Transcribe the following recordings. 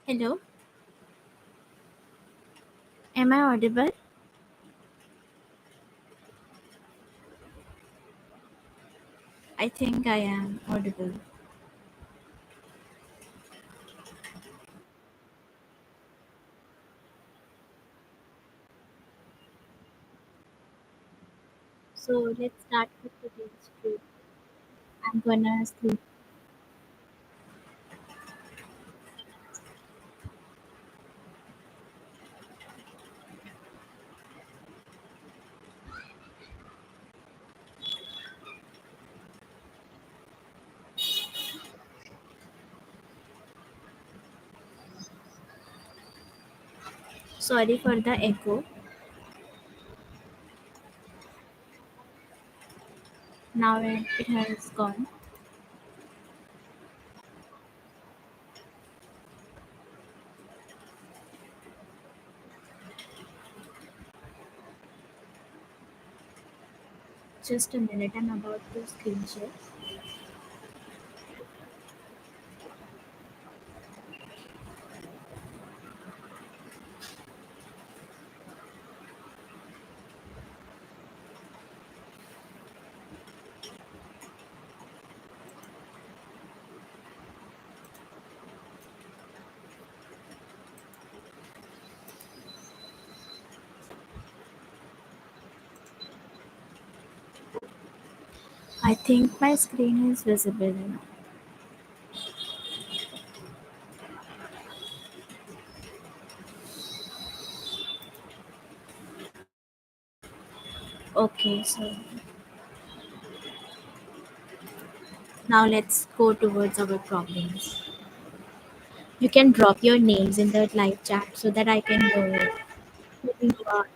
Hello, am I audible? I think I am audible. So let's start with today's trip. I'm gonna sleep. Sorry for the echo. Now it has gone. Just a minute, I'm about to screen share. I think my screen is visible now. Okay, so now let's go towards our problems. You can drop your names in the live chat so that I can know who you are.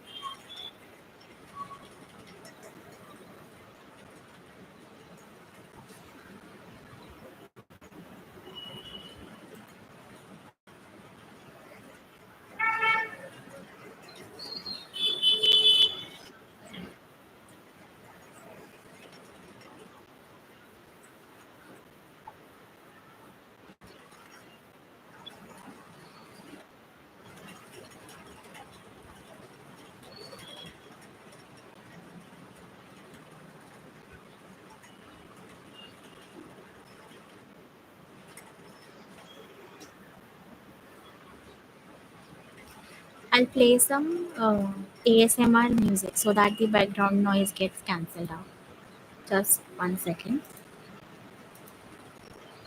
I'll play some ASMR music so that the background noise gets cancelled out. Just 1 second.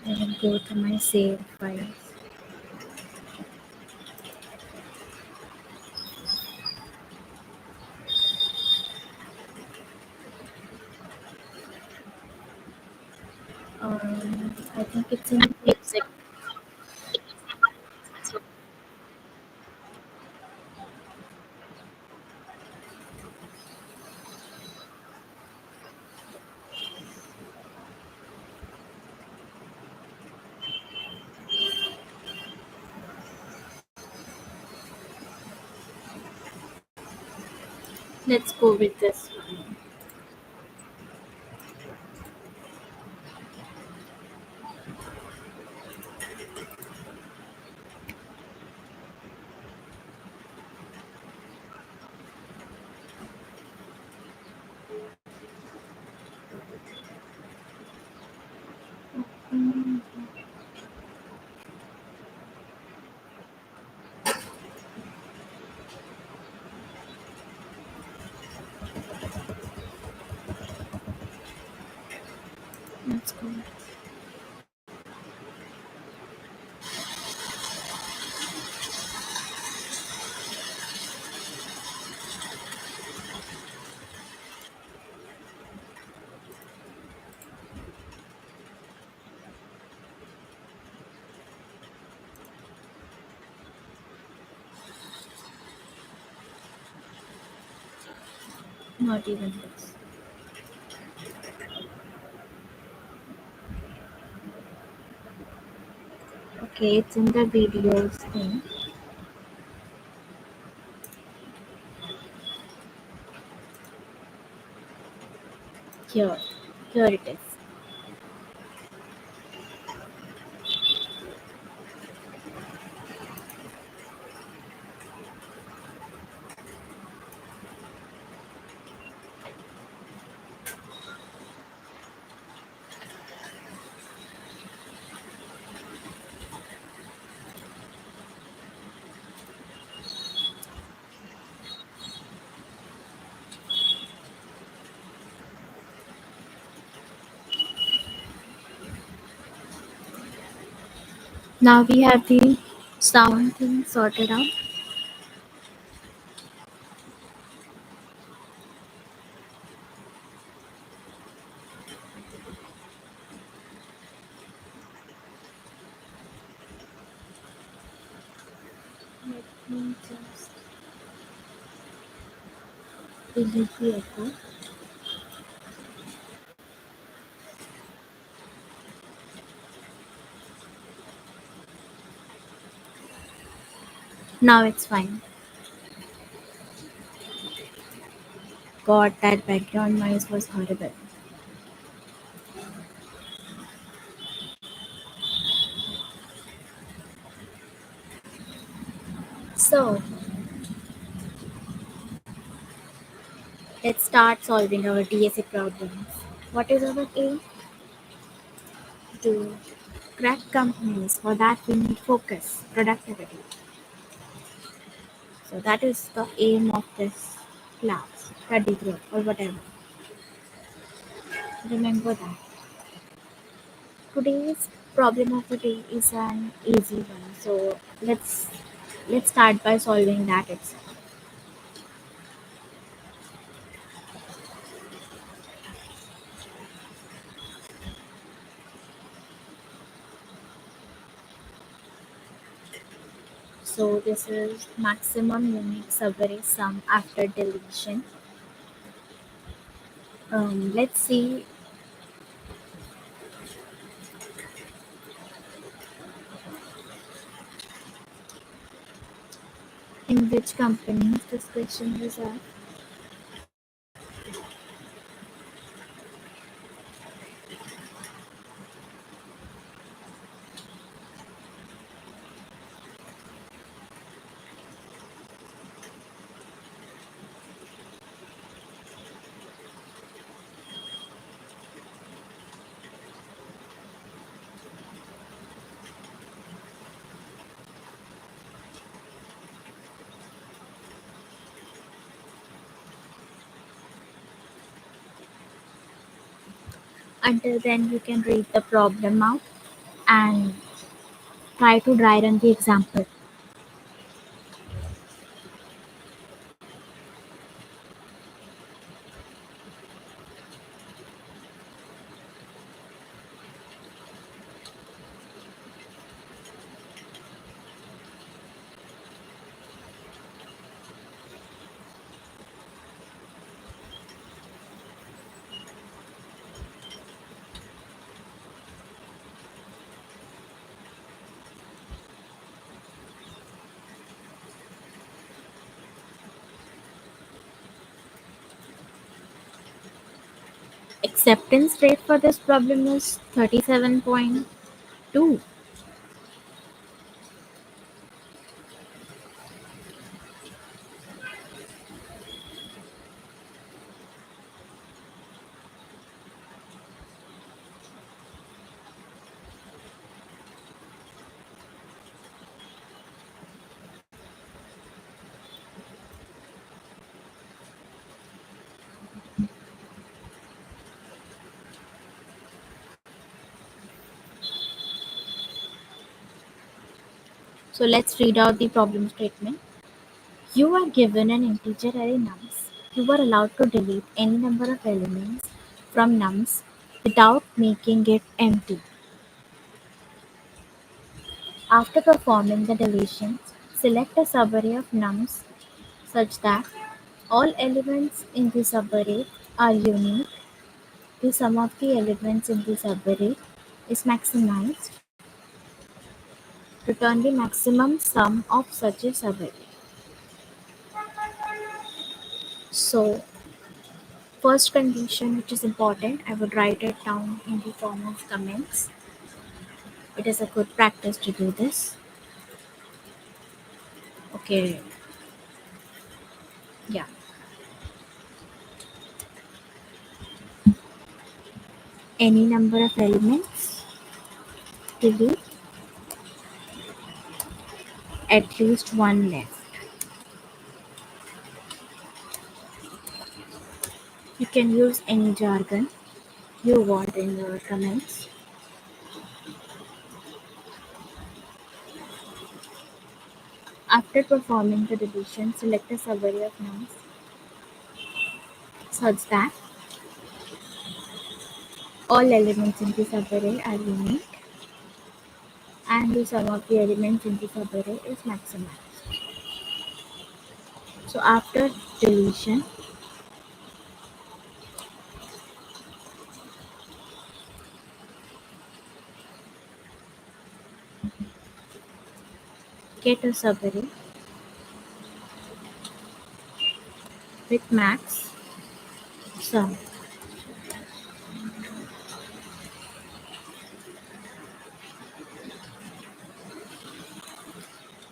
I will go to my save files. I think it's in music. Let's go with this one. Mm, let's go. Not even this. Okay, it's in the videos thing. Here. Here it is. Now we have the sound thing sorted out. Let me just delete the echo. Now it's fine. God, that background noise was horrible. So, let's start solving our DSA problems. What is our aim? To crack companies. For that, we need focus, productivity. So, that is the aim of this class, study group, or whatever. Remember that. Today's problem of the day is an easy one. So, let's start by solving that itself. So, this is maximum unique subarray sum after deletion. Let's see in which companies this question was asked. Until then, you can read the problem out and try to dry run the example. Acceptance rate for this problem is 37.2. So let's read out the problem statement. You are given an integer array nums. You are allowed to delete any number of elements from nums without making it empty. After performing the deletions, select a subarray of nums such that all elements in the subarray are unique. The sum of the elements in the subarray is maximized. Return the maximum sum of such a subarray. So, first condition which is important, I would write it down in the form of comments. It is a good practice to do this. Okay, yeah. Any number of elements, delete at least one left. You can use any jargon you want in your comments. After performing the deletion, select a subarray of nums such that all elements in the subarray are unique and the sum of the elements in the subarray is maximized. So after deletion, get a subarray with max sum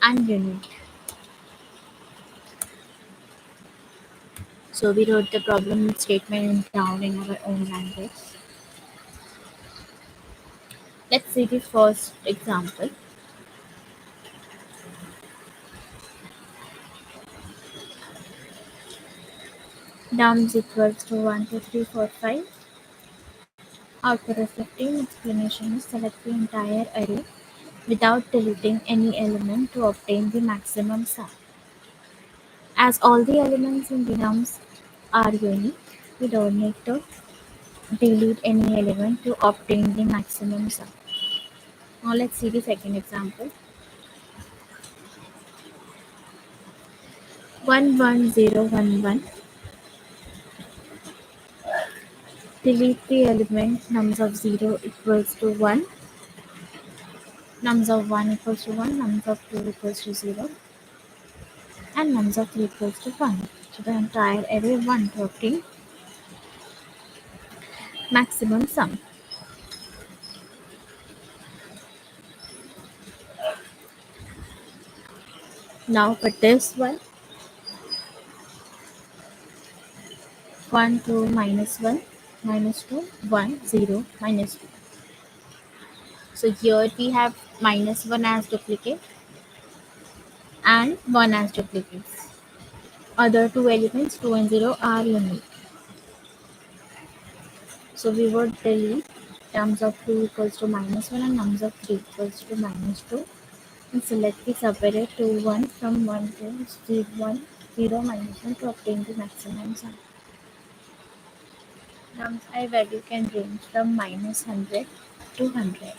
and unique. So we wrote the problem statement down in our own language. Let's see the first example. Nums equals to 1, 2, 3, 4, 5. After a 15 explanation, select the entire array without deleting any element to obtain the maximum sum. As all the elements in the nums are unique, we don't need to delete any element to obtain the maximum sum. Now let's see the second example. 11011. Delete the element nums of 0 equals to 1, nums of 1 equals to 1, nums of 2 equals to 0, and nums of 3 equals to 1. So the entire array 1 to obtain maximum sum. Now for this one, 1, 2, minus 1, minus 2, 1, 0, minus 2. So here we have minus 1 as duplicate and 1 as duplicates. Other two elements 2 and 0 are unique. So we would delete nums of 2 equals to minus 1 and nums of 3 equals to minus 2 and select the subarray 2, 1 from 1 to 0, 1, 0, minus 1 to obtain the maximum sum. Nums I value can range from minus 100 to 100.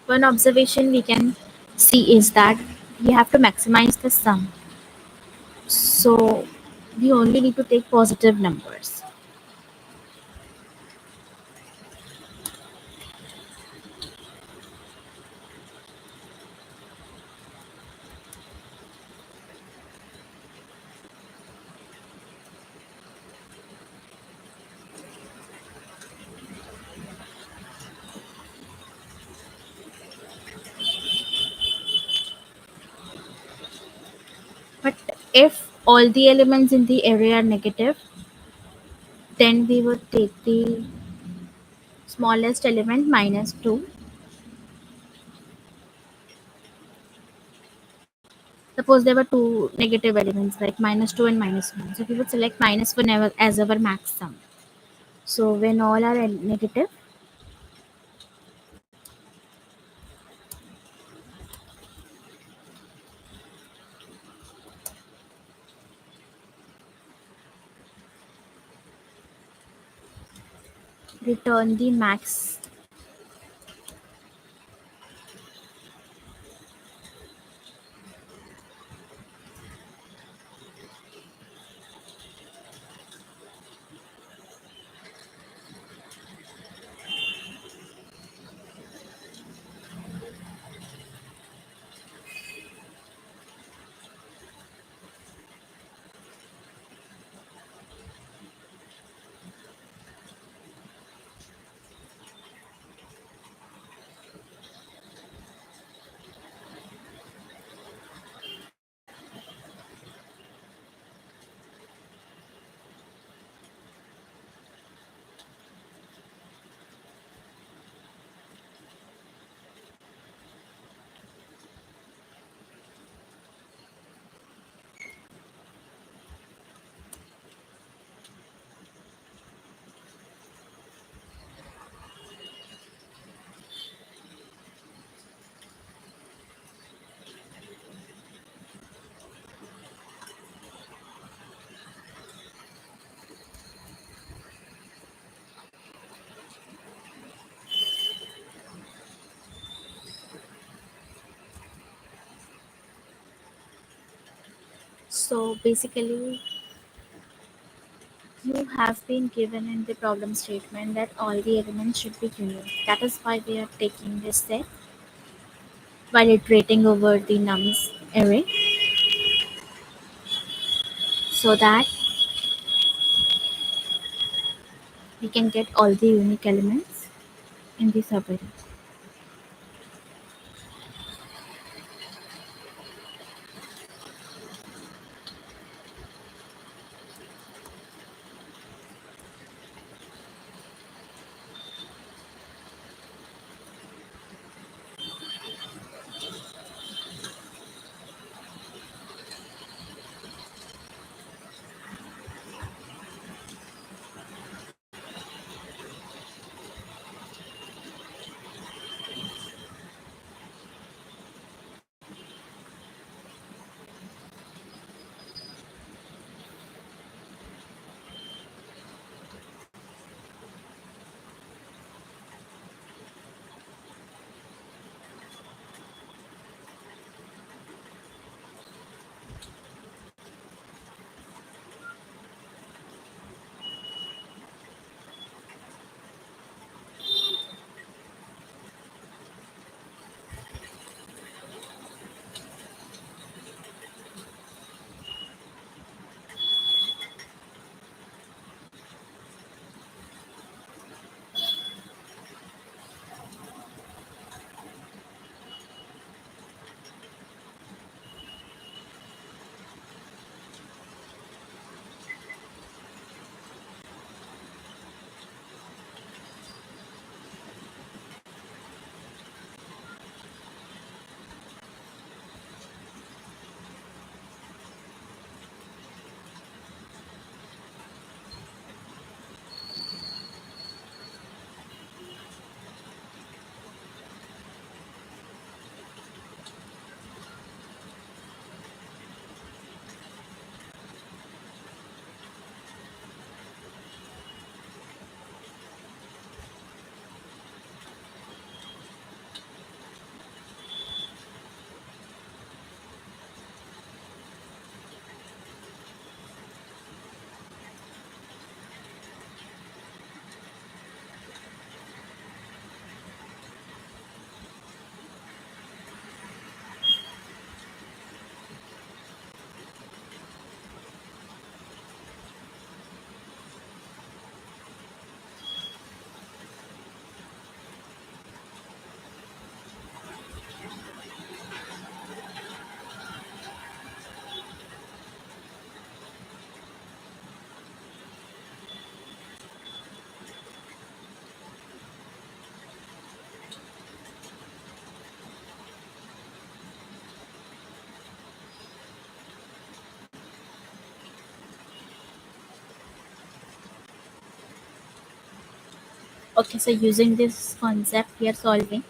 One observation we can see is that we have to maximize the sum. So we only need to take positive numbers. But if all the elements in the array are negative, Then we would take the smallest element minus 2. Suppose there were two negative elements like minus 2 and minus 1. So we would select minus 1 as our max sum. So when all are negative, return the max. So basically, you have been given in the problem statement that all the elements should be unique. That is why we are taking this step while iterating over the nums array so that we can get all the unique elements in the subarray. Okay, so using this concept, we are solving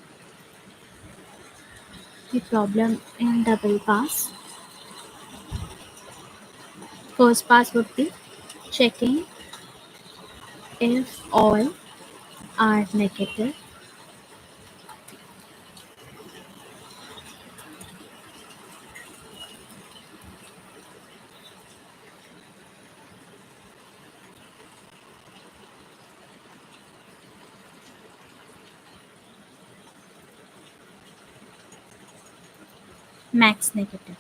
the problem in double pass. First pass would be checking if all are negative. Max negative.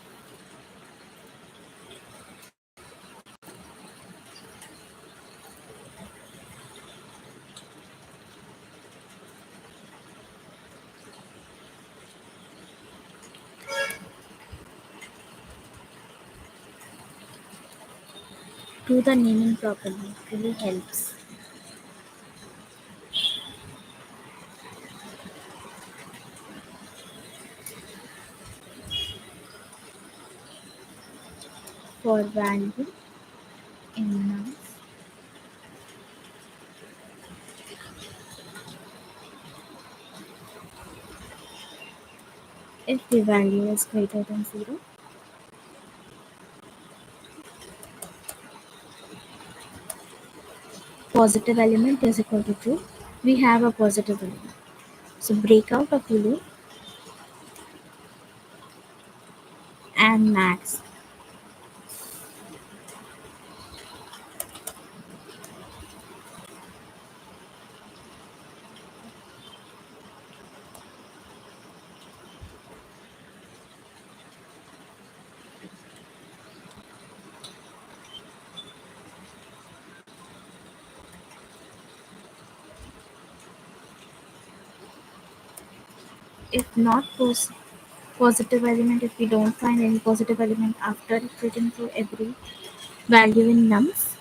Do the naming properly. It really helps. For value in nums, if the value is greater than 0, positive element is equal to true. We have a positive element. So break out of the loop and max. If not positive element, if we don't find any positive element after iterating through every value in nums,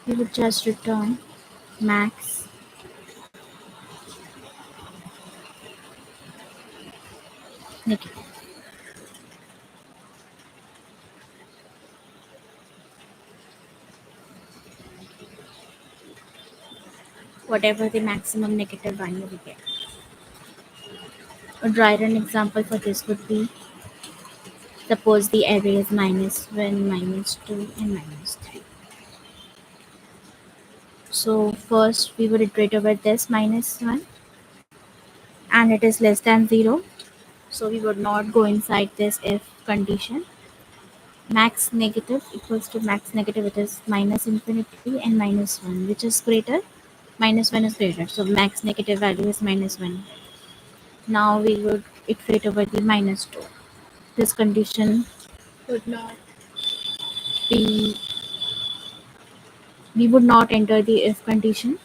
we would just return max negative. Whatever the maximum negative value we get. A dry run example for this would be, suppose the array is -1, -2, and -3. So first we would iterate over this -1 and it is less than 0. So we would not go inside this if condition. Max negative equals to max negative, it is minus infinity and -1, which is greater. -1 is greater. So max negative value is -1. Now we would iterate over the -2. This condition would not be, we would not enter the if condition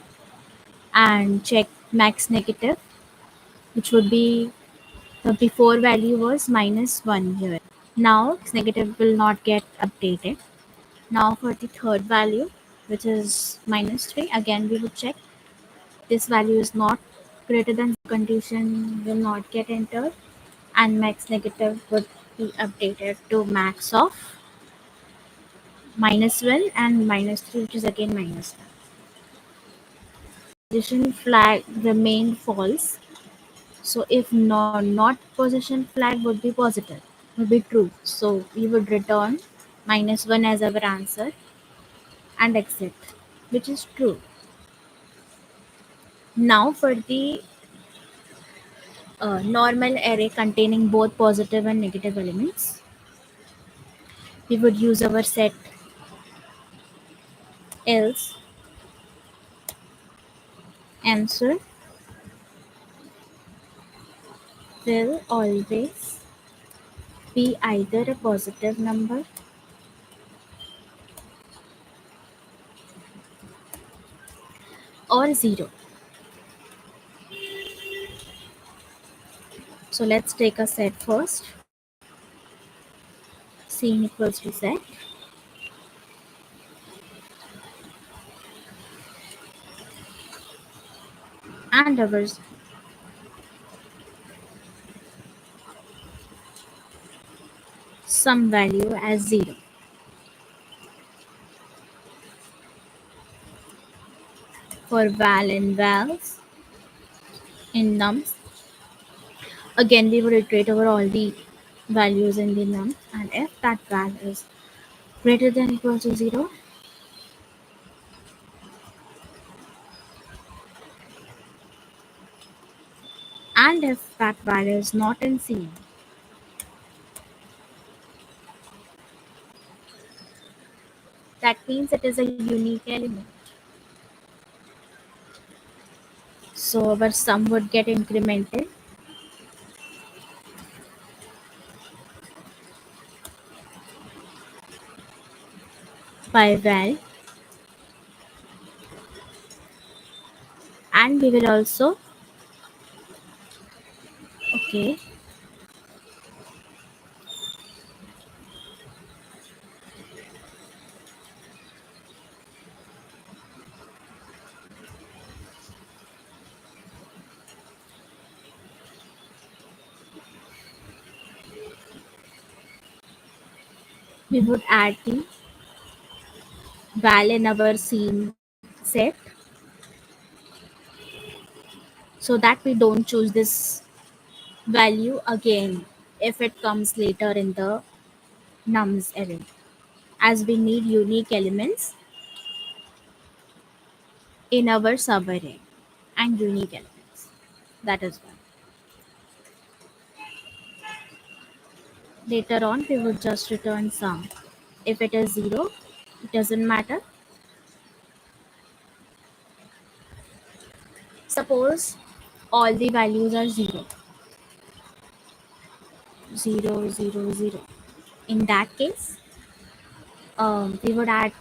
and check max negative, which would be the before value was -1 here. Now x negative will not get updated. Now for the third value, which is -3, again we would check this value is not greater than condition, will not get entered, and max negative would be updated to max of -1 and -3, which is again -1. Position flag remain false. So if not position flag would be positive, would be true. So we would return -1 as our answer and exit, which is true. Now for the normal array containing both positive and negative elements, we would use our set else answer will always be either a positive number or 0. So let's take a set first. Scene equals to set. And our some value as 0. for val and vals in nums. Again, we will iterate over all the values in the num, and if that val is greater than or equal to 0, and if that val is not in C, that means it is a unique element. So our sum would get incremented by val, and we will also, okay, we would add the val in our scene set so that we don't choose this value again if it comes later in the nums array, as we need unique elements in our subarray and unique elements. That is why. Later on, we would just return sum. If it is 0, it doesn't matter. Suppose all the values are 0, 0, 0, 0. In that case, we would add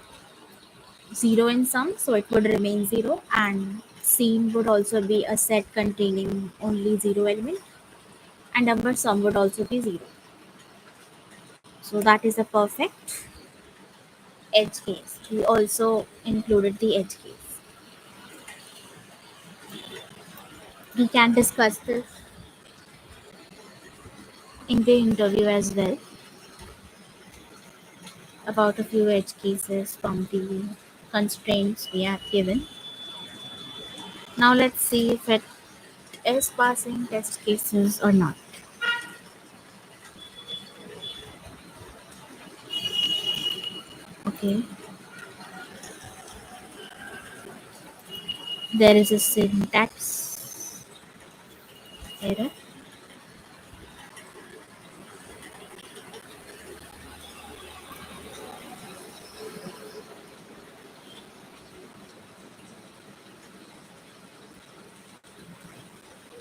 0 in sum, so it would remain 0, and scene would also be a set containing only 0 element, and our sum would also be 0. So that is a perfect edge case. We also included the edge case. We can discuss this in the interview as well about a few edge cases from the constraints we have given. Now let's see if it is passing test cases or not. Okay, there is a syntax error.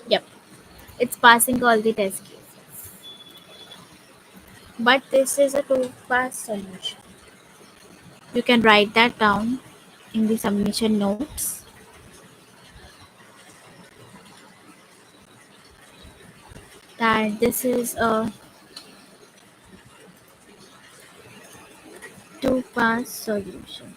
Yep, it's passing all the test cases. But this is a two-pass solution. You can write that down in the submission notes. That this is a two-pass solution.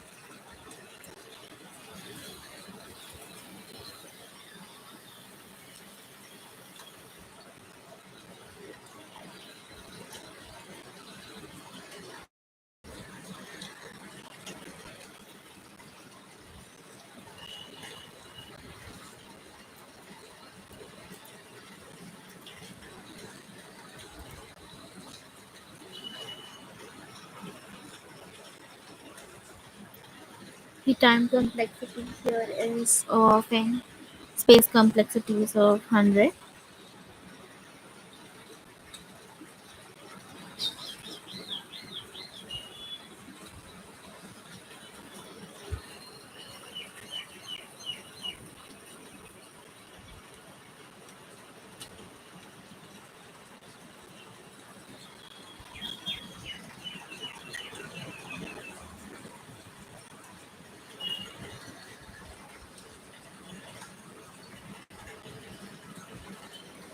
The time complexity here is of n, space complexity is of 100.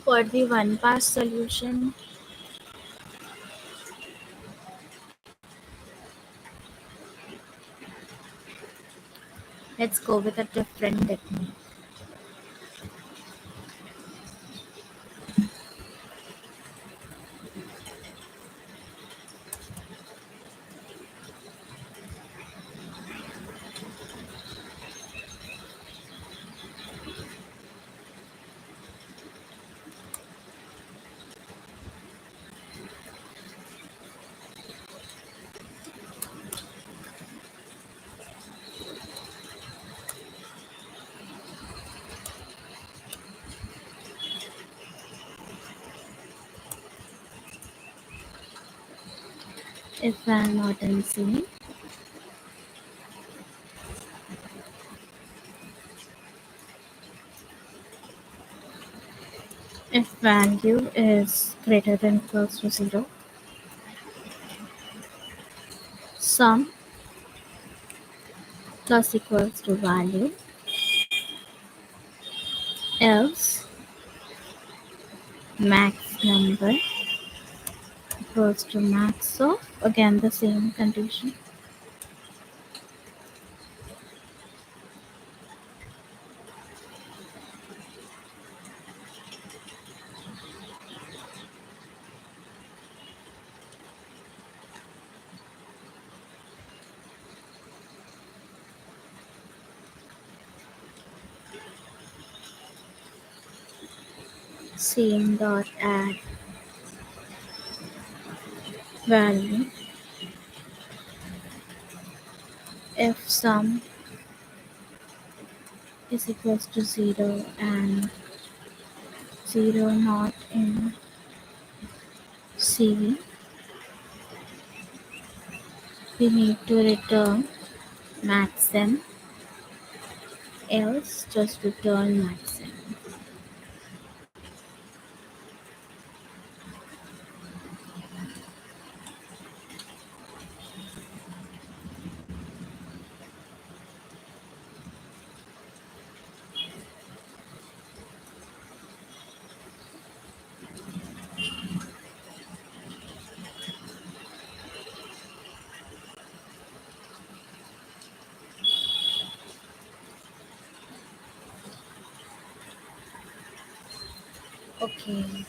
For the one-pass solution, let's go with a different technique. If and not unseen, if value is greater than equals to 0, sum plus equals to value, else max number equals to max of, again the same condition. Same dot add value if sum is equals to 0 and 0 not in C, we need to return maxim, else just return maxim. Okay,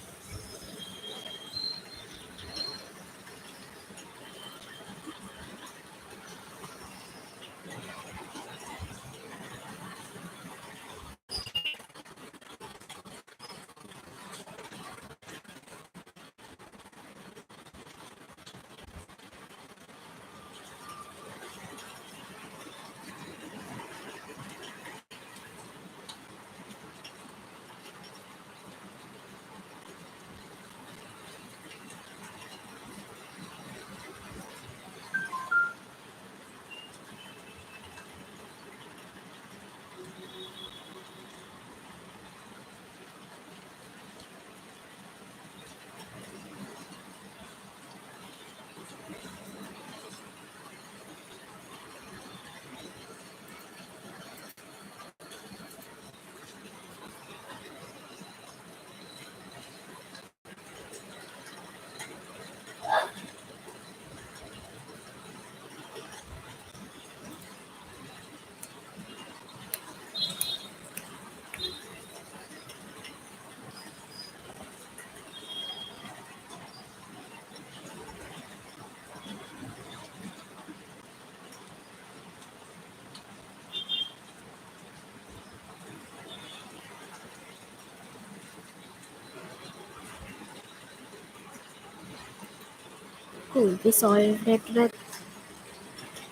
cool. We solved it with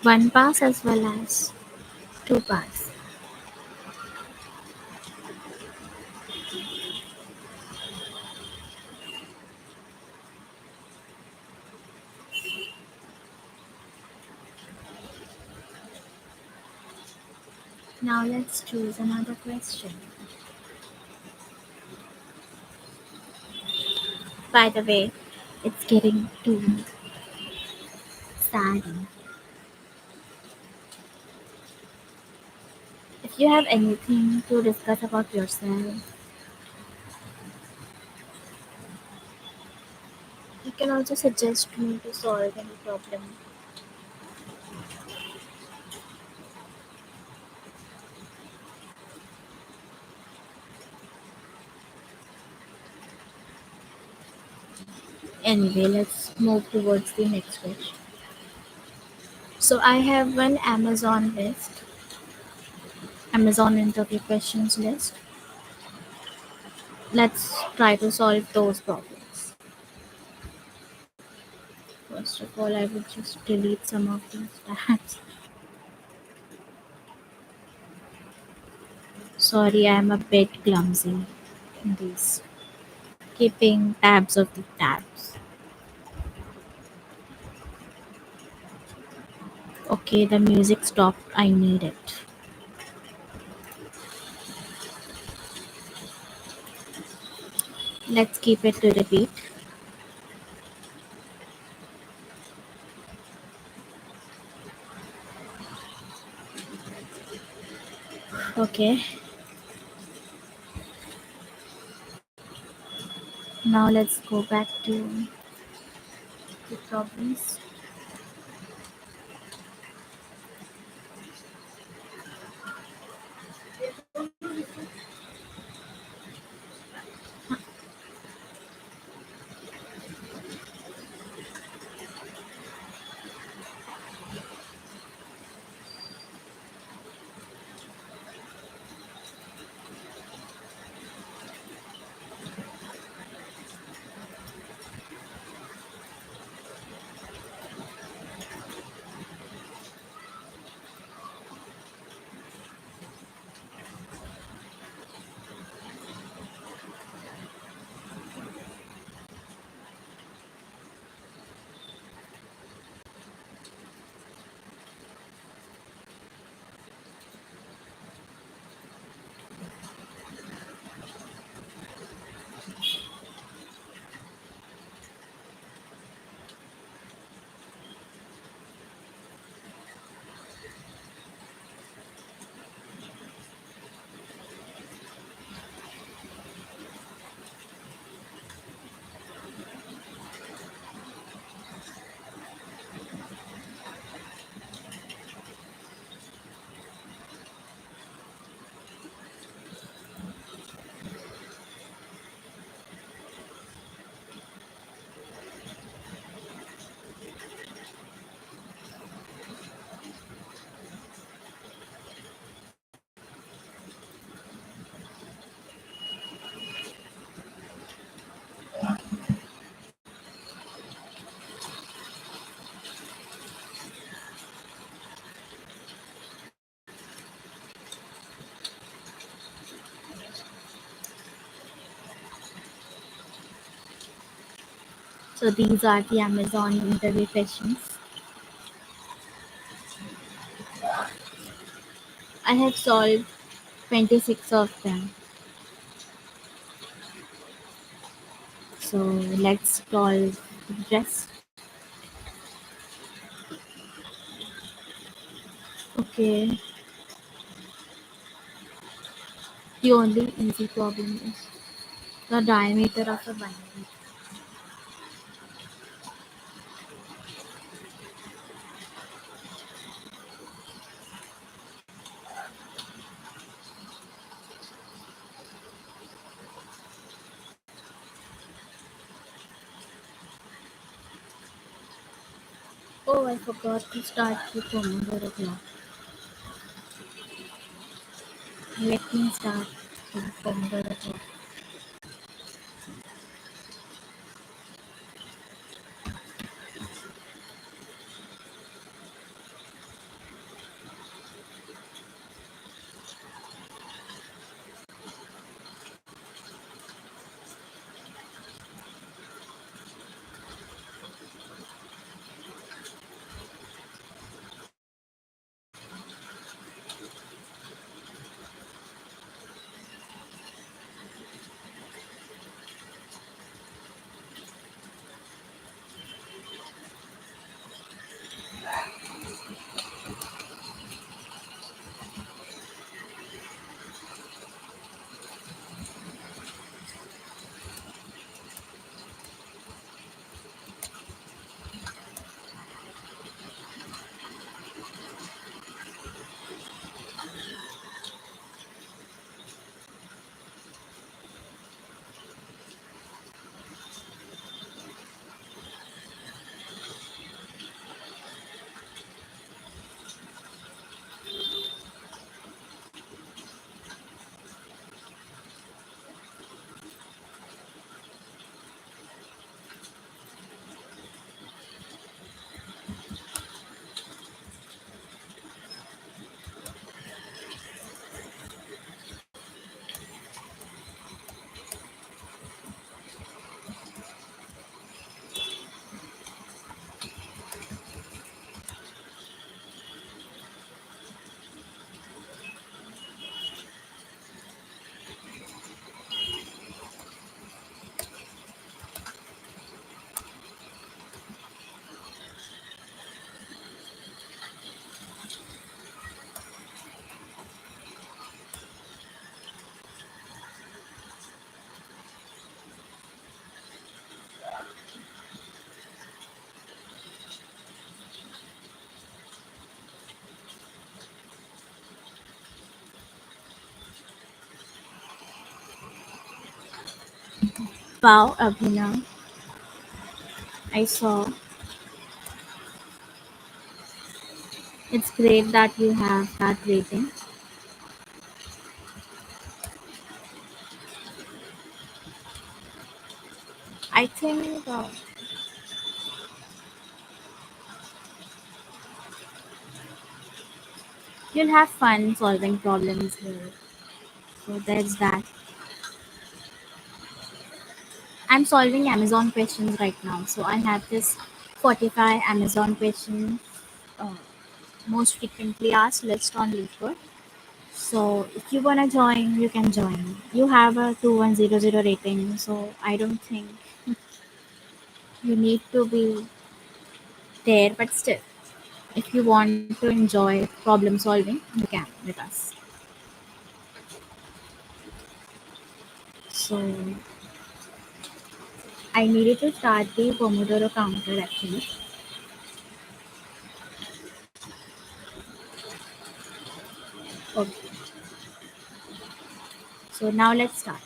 one pass as well as two pass. Now let's choose another question. By the way, it's getting too sad. If you have anything to discuss about yourself, you can also suggest me to solve any problem. Anyway, let's move towards the next question. So I have one Amazon list, Amazon interview questions list. Let's try to solve those problems. First of all, I would just delete some of these tabs. Sorry, I am a bit clumsy in these keeping tabs of the tabs. Okay, the music stopped. I need it. Let's keep it to repeat. Okay, now let's go back to the problems. So these are the Amazon interview questions. I have solved 26 of them. So let's solve the rest. Okay, the only easy problem is the diameter of a binary. Oh, I forgot to start the Pomodoro clock. Let me start the Pomodoro clock. Wow, Abhinav, I saw. It's great that you have that rating. I think you'll have fun solving problems here. So there's that. I'm solving Amazon questions right now. So I have this 45 Amazon questions, uh, most frequently asked list on LeetCode. So if you wanna join, you can join. You have a 2100 rating, so I don't think you need to be there, but still, if you want to enjoy problem solving, you can with us. So I needed to start the Pomodoro counter actually. Okay, so now let's start.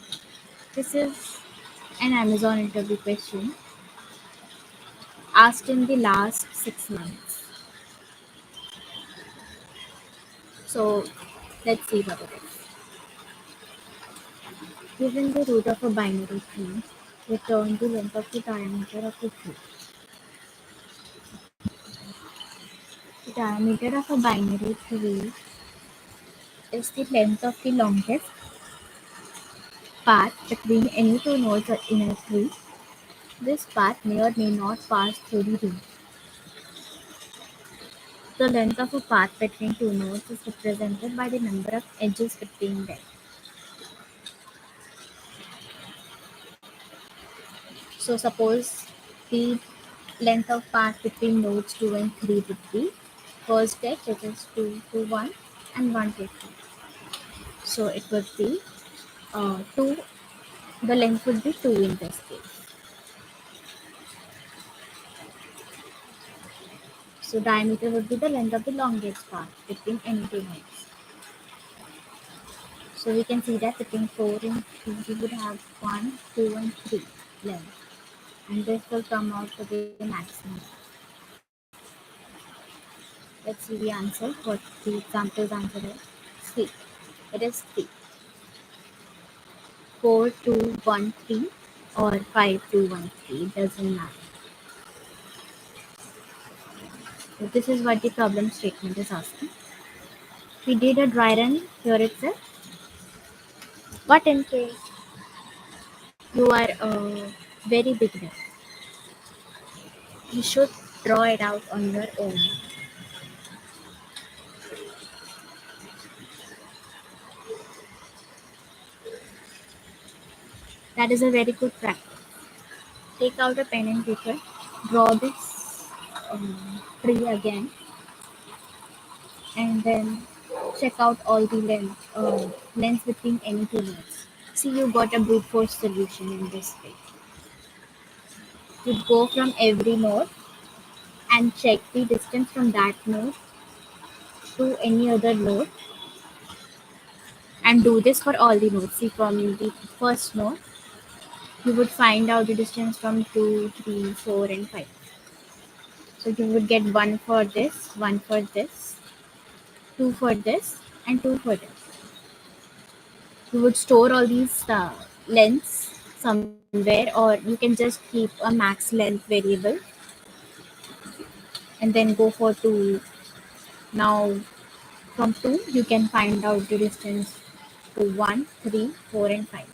This is an Amazon interview question asked in the last 6 months. So let's see what it is. Given the root of a binary tree, return the length of the diameter of the tree. The diameter of a binary tree is the length of the longest path between any two nodes in a tree. This path may or may not pass through the root. The length of a path between two nodes is represented by the number of edges between them. So suppose the length of path between nodes 2 and 3 would be first edge, it is 2 to 1 and 1 to 3. So it would be 2, the length would be 2 in this case. So diameter would be the length of the longest path between any two nodes. So we can see that between 4 and 3 we would have 1, 2 and 3 length. And this will come out to be the maximum. Let's see the answer, what the example's answer is. 3. It is 3. 4, 2, 1, 3 or 5, 2, 1, 3. It doesn't matter. So this is what the problem statement is asking. We did a dry run here itself. But in case you are a very beginner, you should draw it out on your own. That is a very good practice. Take out a pen and paper, draw this tree again, and then check out all the lengths between any two nodes. See, you got a brute force solution in this way. You go from every node and check the distance from that node to any other node and do this for all the nodes. See, from the first node, you would find out the distance from 2, 3, 4, and 5. So you would get 1 for this, 1 for this, 2 for this, and 2 for this. You would store all these lengths somewhere, or you can just keep a max length variable and then go for 2. Now, from 2, you can find out the distance to 1, 3, 4, and 5.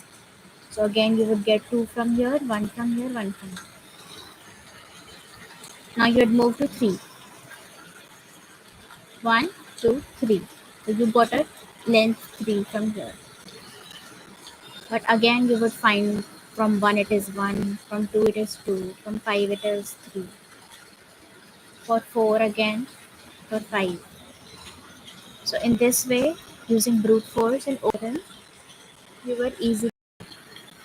So again, you would get 2 from here, 1 from here, 1 from here. Now you would move to 3. 1, 2, 3. So you got a length 3 from here. But again, you would find from 1 it is 1, from 2 it is 2, from 5 it is 3. For 4 again, for 5. So in this way, using brute force and open, you would easily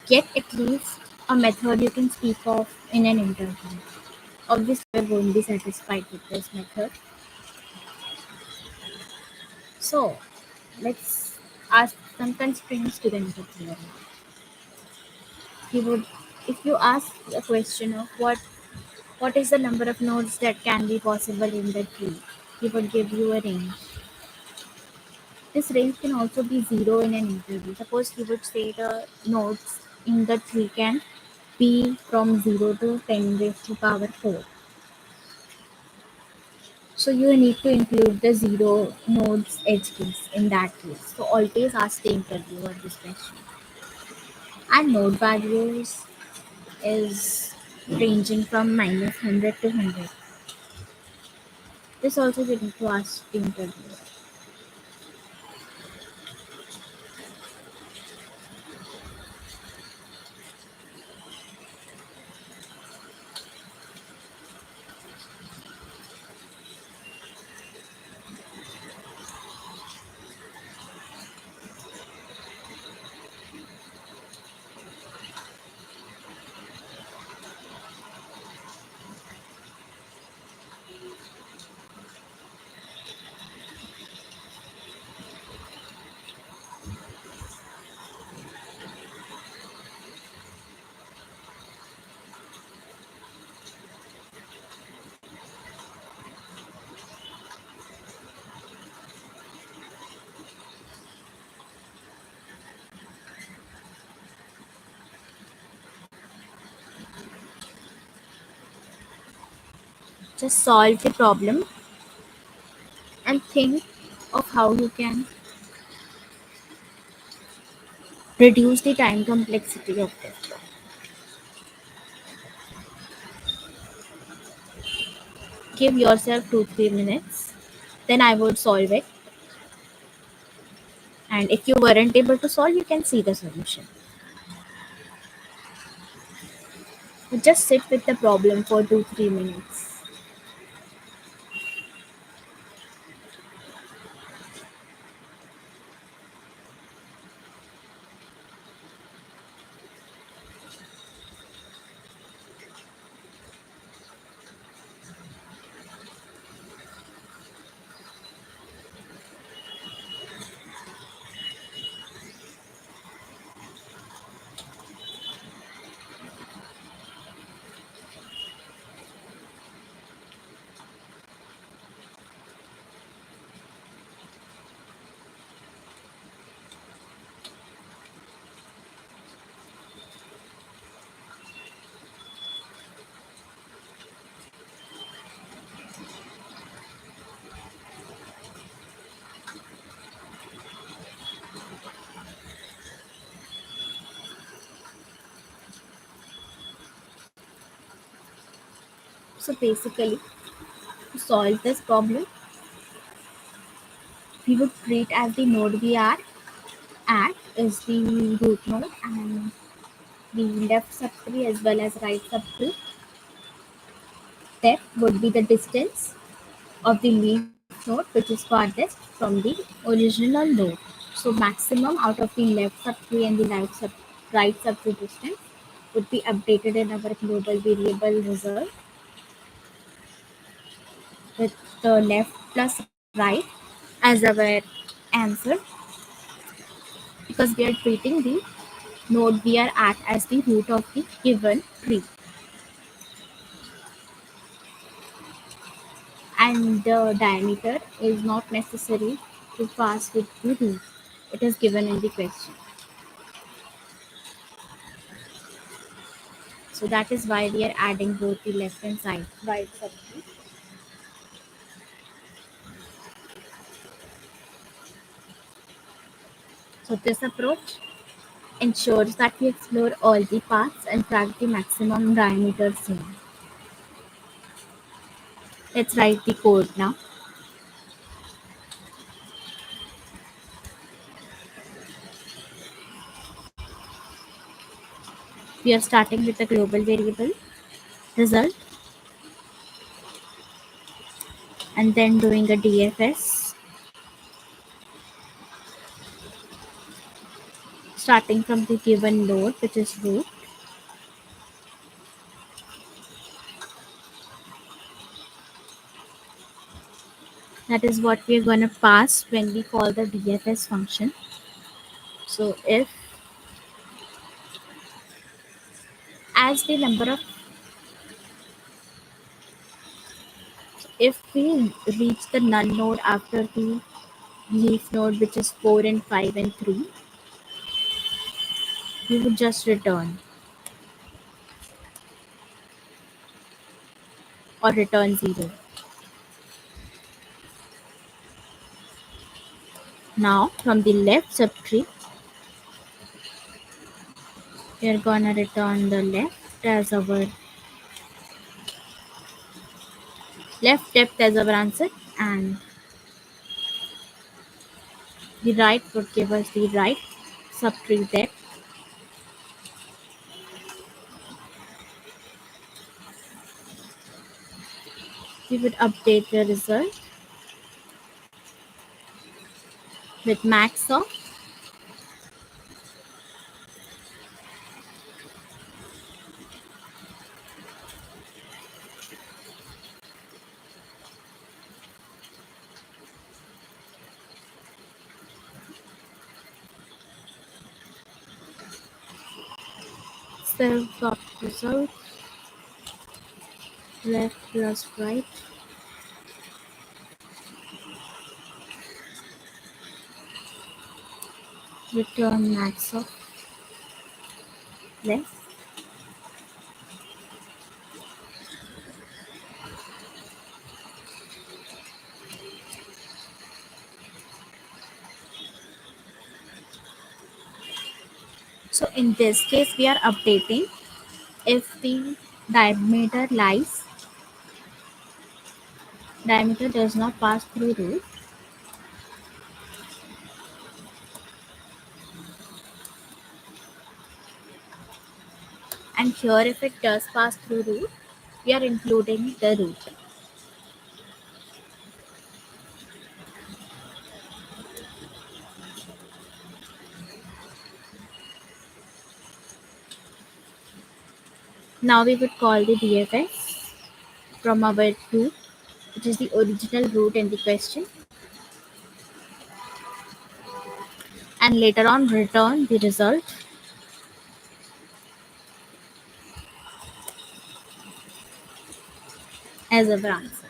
get at least a method you can speak of in an interview. Obviously, you won't be satisfied with this method. So let's ask some constraints to the interviewer. He would If you ask a question of what is the number of nodes that can be possible in the tree, he would give you a range. This range can also be zero in an interval. Suppose he would say the nodes in the tree can be from 0 to 10 raised to power 4. So you need to include the zero nodes edge case in that case. So always ask the interviewer this question. And node values is ranging from -100 to 100. This also you need to ask the interviewer. Just solve the problem and think of how you can reduce the time complexity of it. Give yourself 2-3 minutes. Then I would solve it. And if you weren't able to solve, you can see the solution. You just sit with the problem for 2-3 minutes. So basically, to solve this problem, we would treat as the node we are at is the root node, and the left subtree as well as right subtree depth would be the distance of the leaf node which is farthest from the original node. So maximum out of the left subtree and the right subtree distance would be updated in our global variable result with the left plus right as our answer, because we are treating the node we are at as the root of the given tree, and the diameter is not necessary to pass with the root. It is given in the question. So that is why we are adding both the left and right subtree. So this approach ensures that we explore all the paths and track the maximum diameter seen. Let's write the code now. We are starting with the global variable result and then doing a DFS, starting from the given node which is root. That is what we are going to pass when we call the DFS function. So if as the number of if we reach the null node after the leaf node, which is 4 and 5 and 3, we would just return or return 0. Now from the left subtree, we are gonna return the left depth as our answer, and the right would give us the right subtree depth. We would update the result with max of self of result, left plus right, return max of left. So in this case, we are updating if the diameter lies, diameter does not pass through root, and here if it does pass through root, we are including the root. Now we would call the DFS from our root, which is the original root in the question, and later on return the result as our answer.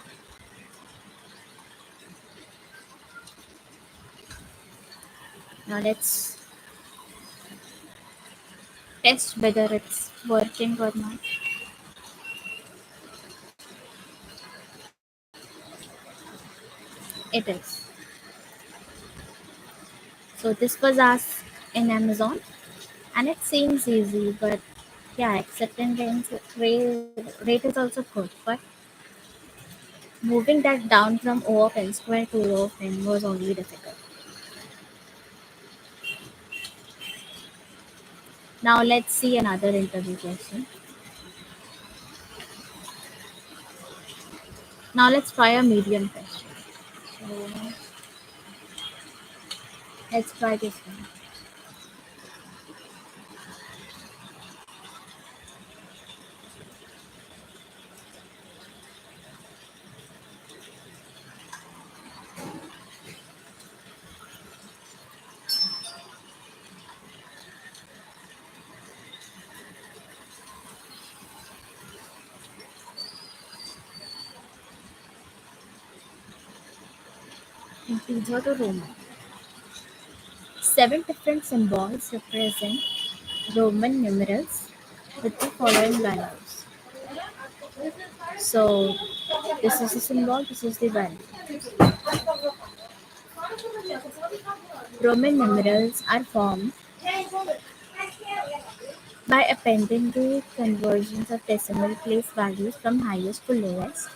Now let's test whether it's working or not. It is. So this was asked in Amazon, and it seems easy, but yeah, rate is also good, but moving that down from O of n square to O of n was only difficult. Now let's see another interview question. Now let's try a medium question. So let's try this one. Integer to Roman. 7 different symbols represent Roman numerals with the following values. So this is the symbol, this is the value. Roman numerals are formed by appending the conversions of decimal place values from highest to lowest.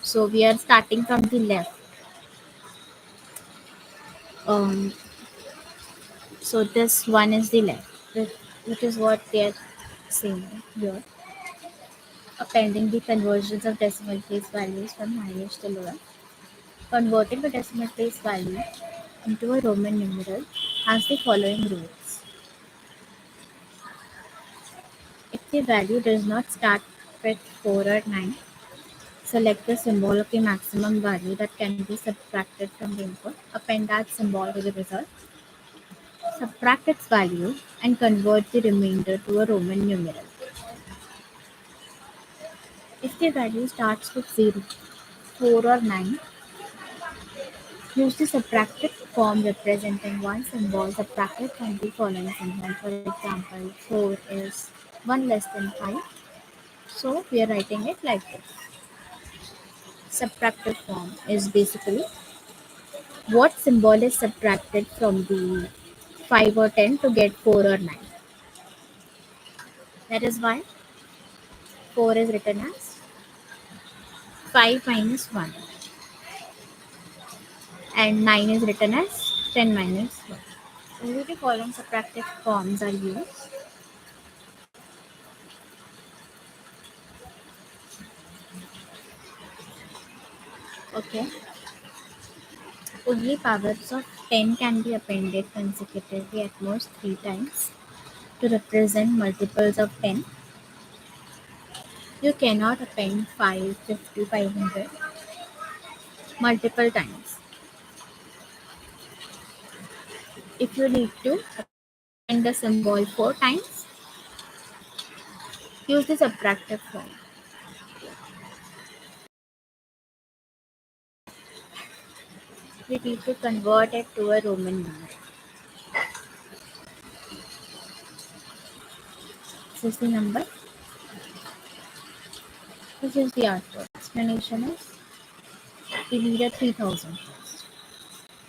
So we are starting from the left. Um, so this one is the left, which is what they are saying here. Appending the conversions of decimal place values from highest to lowest. Converting the decimal place value into a Roman numeral has the following rules. If the value does not start with 4 or 9, select the symbol of the maximum value that can be subtracted from the input. Append that symbol to the result. Subtract its value and convert the remainder to a Roman numeral. If the value starts with 0, 4 or 9, use the subtracted form representing one symbol subtracted from the following symbol. For example, 4 is 1 less than 5, so we are writing it like this. Subtracted form is basically what symbol is subtracted from the 5 or 10 to get 4 or 9. That is why 4 is written as 5 minus 1 and 9 is written as 10 minus 1. Only the following subtractive forms are used. Okay. Only powers of 10 can be appended consecutively at most 3 times. To represent multiples of 10, you cannot append 5, 50, 500 multiple times. If you need to append the symbol 4 times, use the subtractive form. We need to convert it to a Roman numeral. This is the number. This is the artwork. Explanation is we need a 3000 first,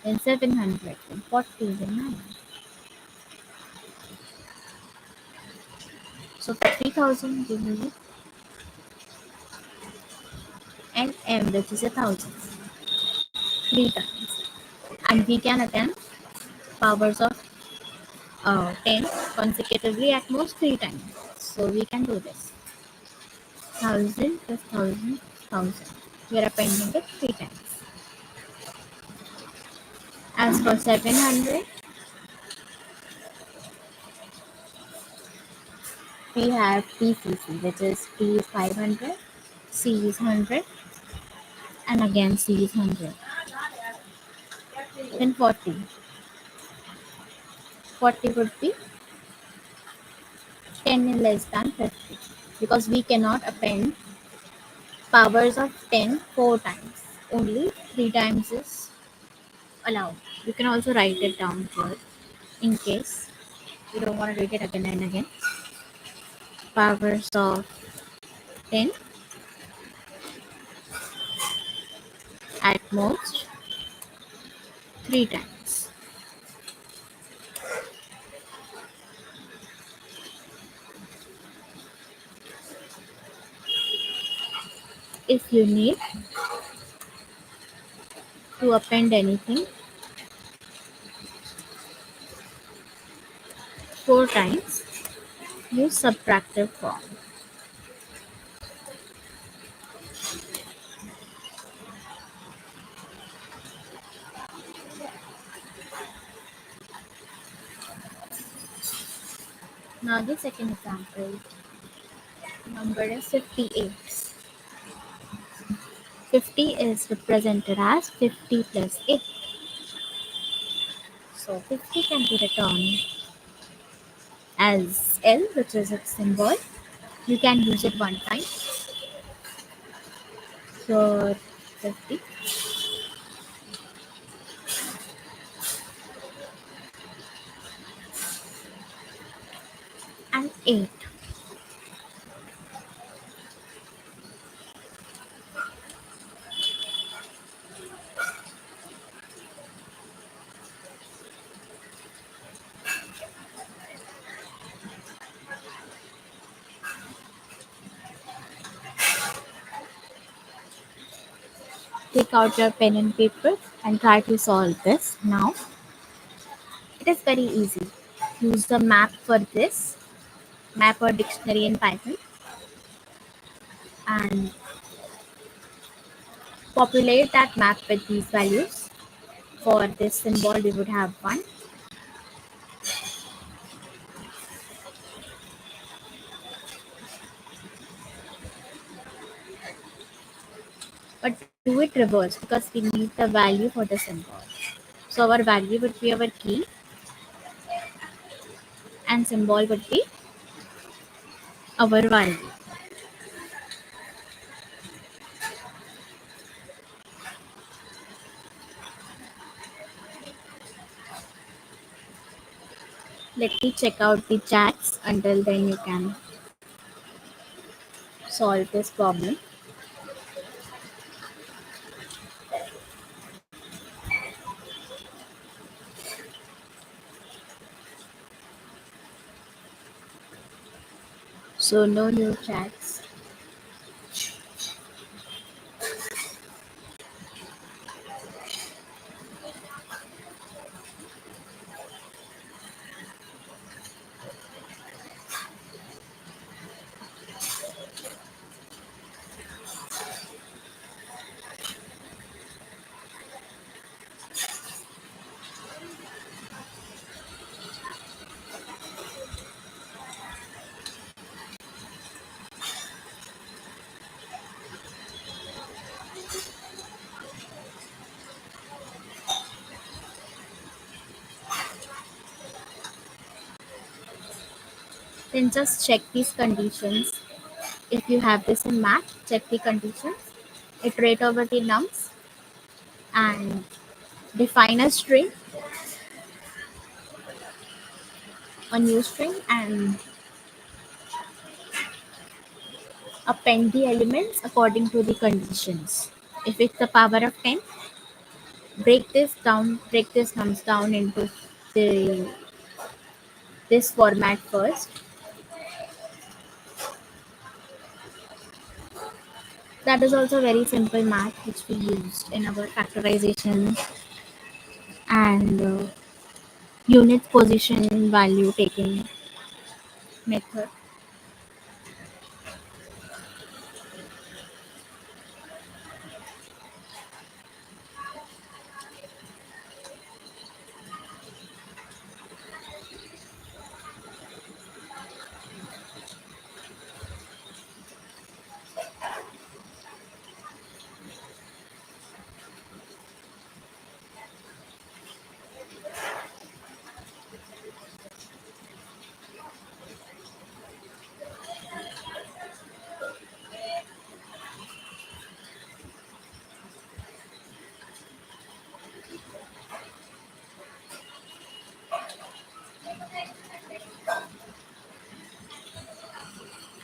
then 700, then 40, then 9. So for 3000 we need an M, which is 1000, 3 times. And we can attempt powers of 10 consecutively at most 3 times. So we can do this. 1000 plus 1000, 1000. We are appending it 3 times. As for 700, we have PCC, which is P is 500, C is 100, and again C is 100. Then 40. 40 would be 10 is less than 50 because we cannot append powers of 10 4 times. Only 3 times is allowed. You can also write it down here in case you don't want to read it again and again. Powers of 10 at most 3 times. If you need to append anything 4 times, use subtractive form. Now the second example, number is 58. 50 is represented as 50 plus 8. So 50 can be written as L, which is its symbol. You can use it one time for 50. And 8. Take out your pen and paper and try to solve this. Now, it is very easy. Use the map for this, map or dictionary in Python, and populate that map with these values. For this symbol, we would have 1. But do it reverse because we need the value for the symbol. So our value would be our key. and symbol would be our value. Let me check out the chats. Until then you can solve this problem. So no new chats. Then just check these conditions. If you have this in math, check the conditions, iterate over the nums, and define a new string, and append the elements according to the conditions. If it's the power of 10, break this nums down into the this format first. That is also very simple math which we used in our factorization and unit position value taking method.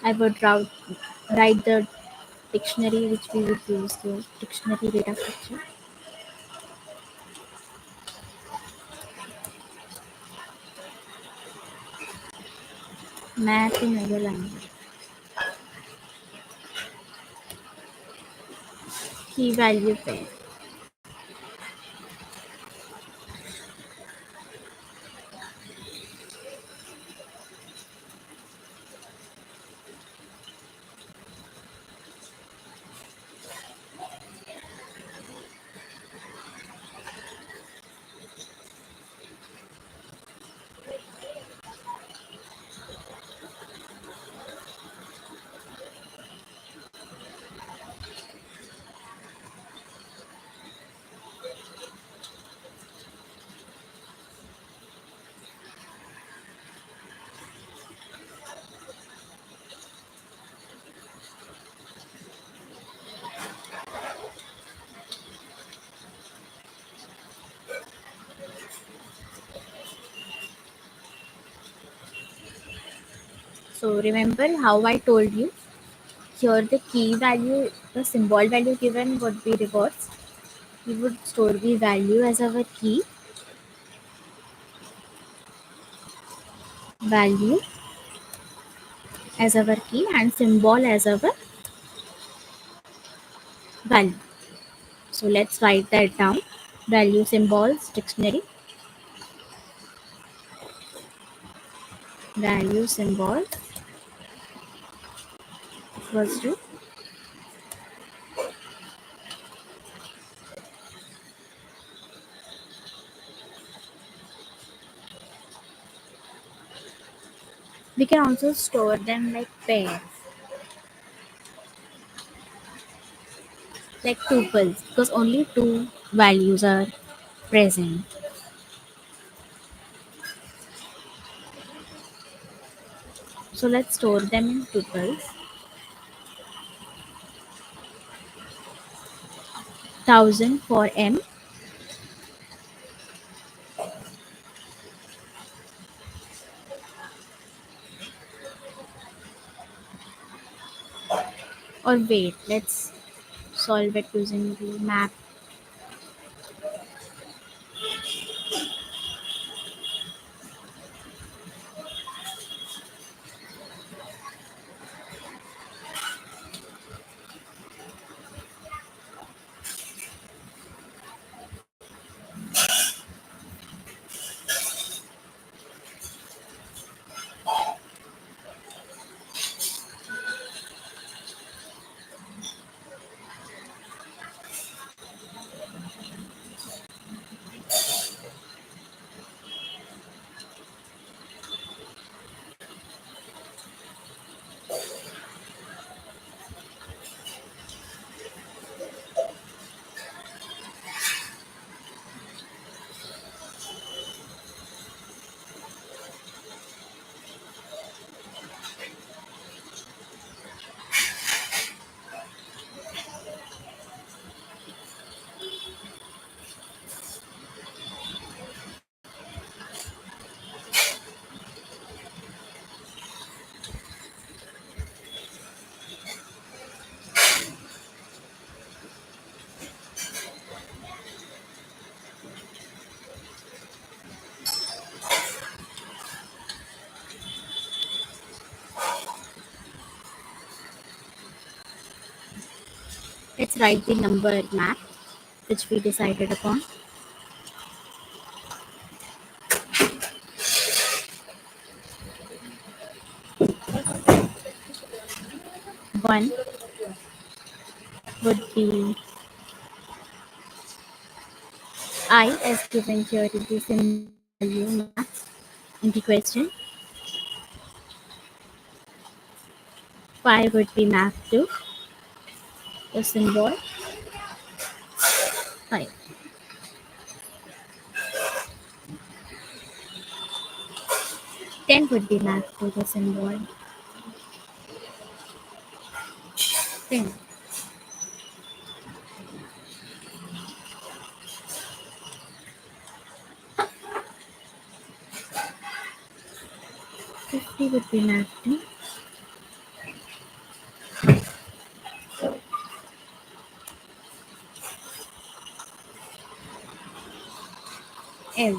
I would write the dictionary which we would use, the dictionary data structure. Math in other language. Key value pair. So remember how I told you here the key value, the symbol value given would be reversed. We would store the value as our key, value as our key, and symbol as our value. So let's write that down. Value symbols dictionary. Value symbol equals to we can also store them like pairs, like tuples, because only two values are present. So let's store them in tuples. 1000 for M, or wait, let's solve it using the map. Let's write the number map which we decided upon. 1 would be I as given here in the scenario map in the question. 5 would be mapped to the symbol 5. 10 would be mapped to the symbol 10. 50 would be mapped to L.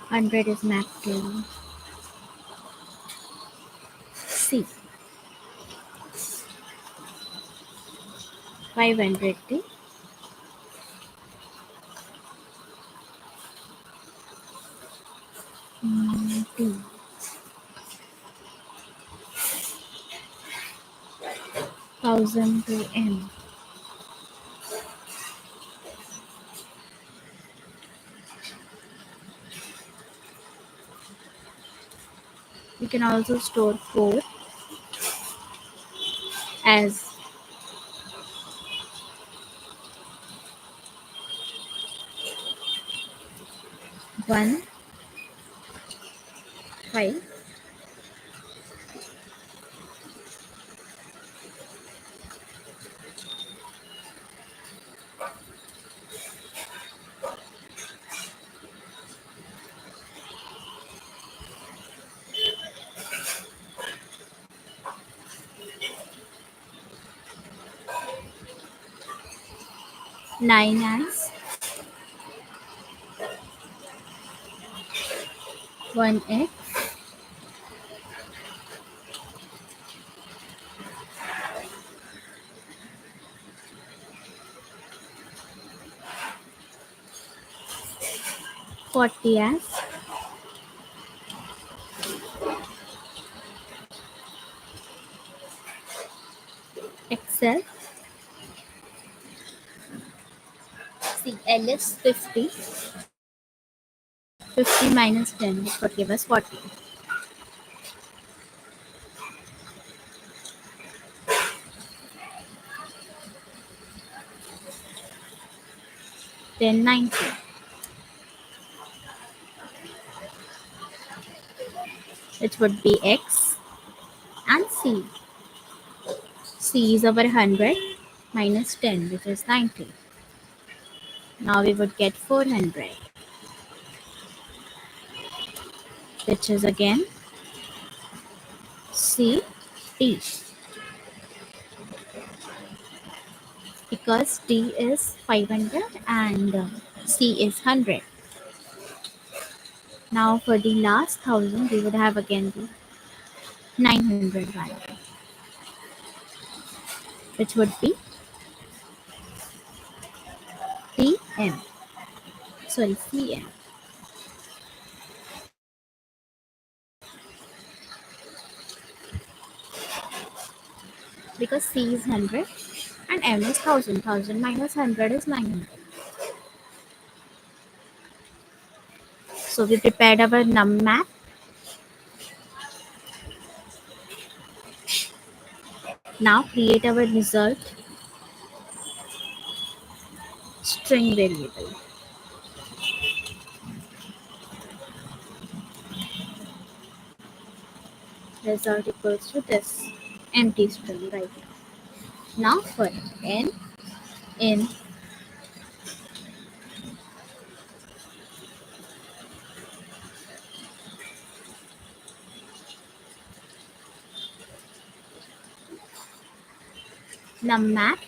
100 is mapped to C. 500 to D. 1000 to M. You can also store 4 as 1, 5, 9 as 1x, 40 as XL. See, L is 50. 50 minus 10 would give us 40. Then 90. which would be X, and C. C is our 100 minus 10, which is 90. Now we would get 400, which is again C, D, because D is 500 and C is 100. Now for the last 1000, we would have again the 900 value, which would be TM, sorry, CM, because C is 100 and M is 1000. 1000 minus 100 is 900. So we prepared our num map. Now create our result string variable. Result equals to this empty string right now. Now for n in num map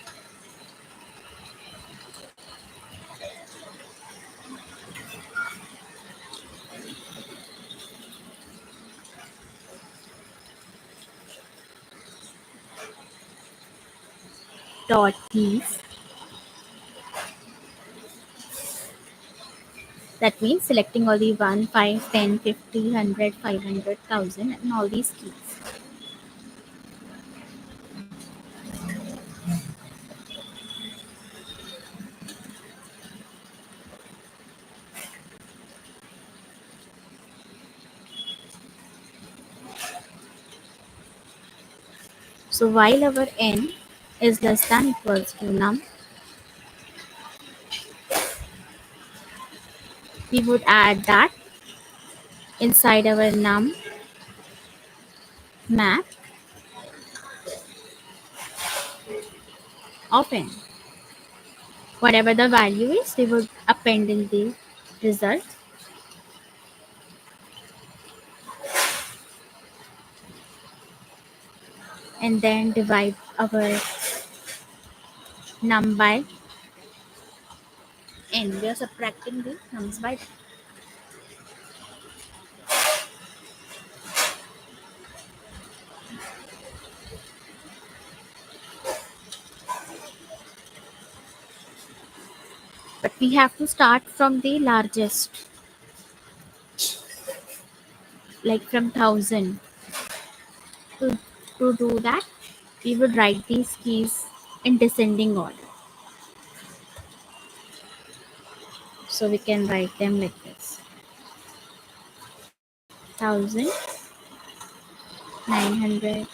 dot keys. That means selecting all the 1, 5, 10, 50, 100, 500, 1000 and all these keys. So while our n is less than equals to num, we would add that inside our num map of n. Whatever the value is, we would append in the result and then divide our num by n. We are subtracting the nums by that. But we have to start from the largest, like from 1000. To, to do that, we would write these keys in descending order. So we can write them like this: 1000, 900,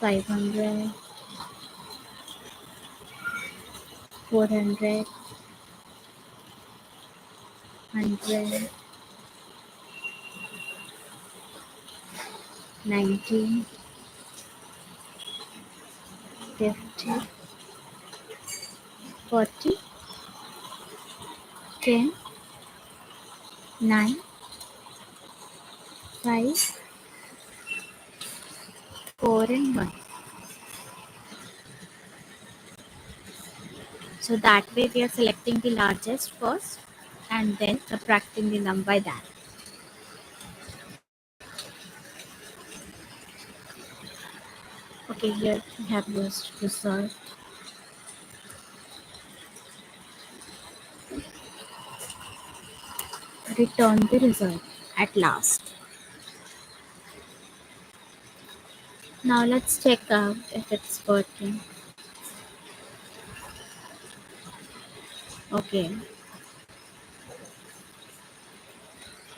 500, 400, 100, 90, 50, 40, 10, 9, 5, 4 and 1. So that way we are selecting the largest first and then subtracting the num by that. Okay, here we have used result. Return the result at last. Now let's check out if it's working. Okay,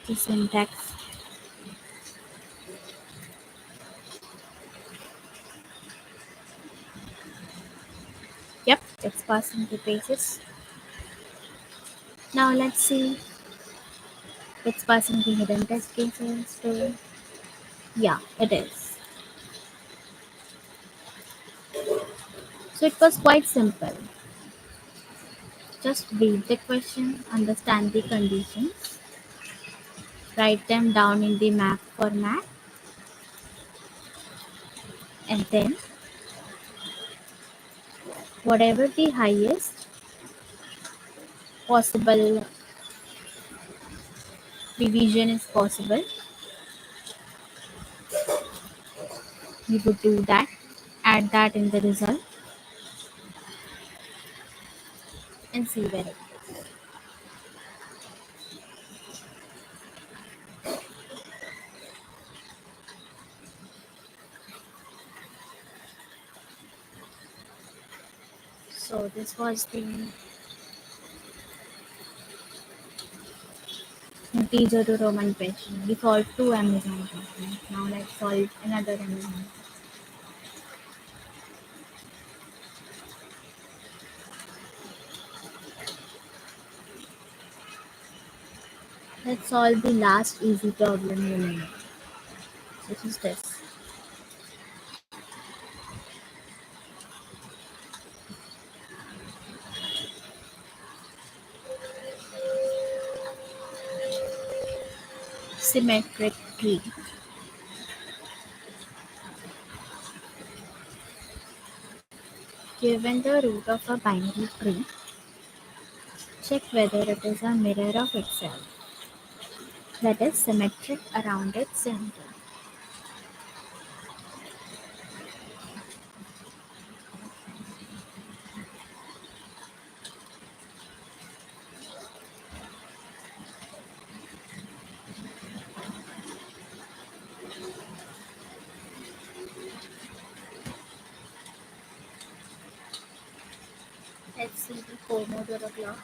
the syntax. Yep, it's passing the pages. Now let's see It's passing the hidden test cases too. Yeah, it is. So it was quite simple. Just read the question, understand the conditions, write them down in the map format, and then whatever the highest possible revision is possible, you would do that, add that in the result, and see where it goes. So this was the integer to Roman question. We solved two Amazon questions. Now let's solve another Amazon. Let's solve the last easy problem you made. This is this. Symmetric tree. Given the root of a binary tree, check whether it is a mirror of itself, that is symmetric around its center. Let's see the Pomodoro clock.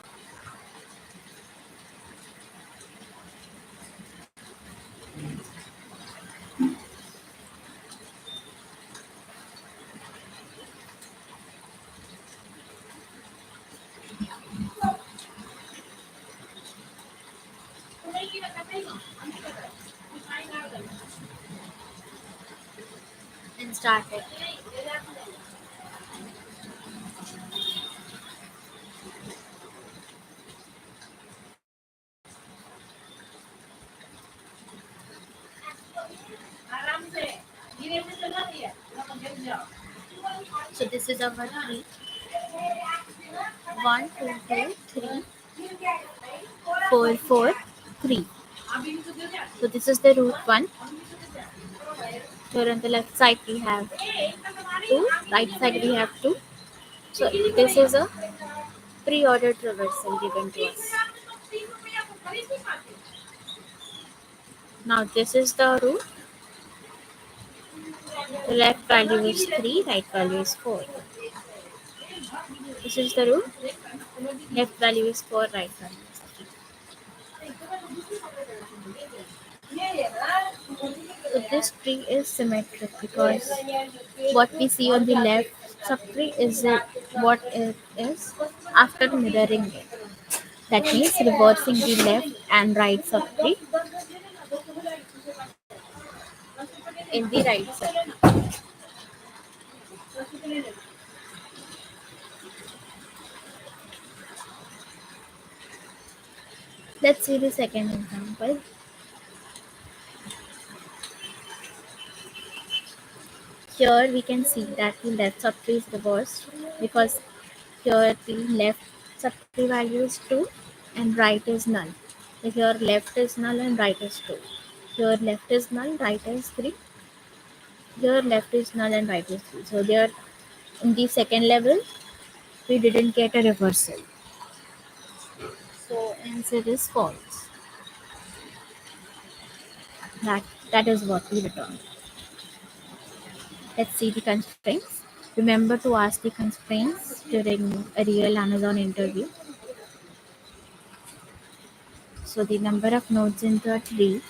And start it. So this is our tree. 1, 2, 2, 3, 4, 4, 3. So this is the root 1. Here on the left side we have 2, right side we have 2. So this is a pre-ordered traversal given to us. Now this is the root. The left value is 3, right value is 4. This is the root. Left value is 4, right value is 3. So this tree is symmetric because what we see on the left subtree is what it is after mirroring it. That means reversing the left and right subtree in the right side. Let's see the second example. Here we can see that the left subtree is reversed because here the left subtree value is 2 and right is null. So here left is null and right is 2. Here left is null, right is 3. Here left is null and right is 3. So there in the second level we didn't get a reversal. So answer is false. That that is what we return. Let's see the constraints. Remember to ask the constraints during a real Amazon interview. So the number of nodes in the tree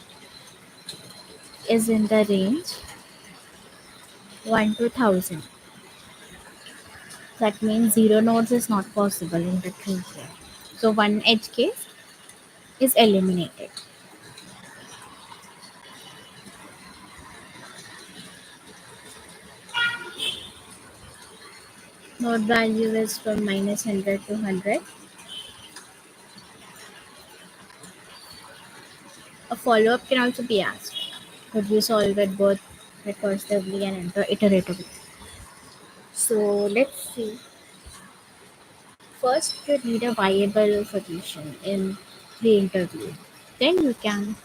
is in the range 1 to 1000. That means 0 nodes is not possible in the tree here. So one edge case is eliminated. Node value is from -100 to 100. A follow-up can also be asked. Could you solve it both recursively and iteratively? So let's see. First, you need a viable solution in the interview. Then you can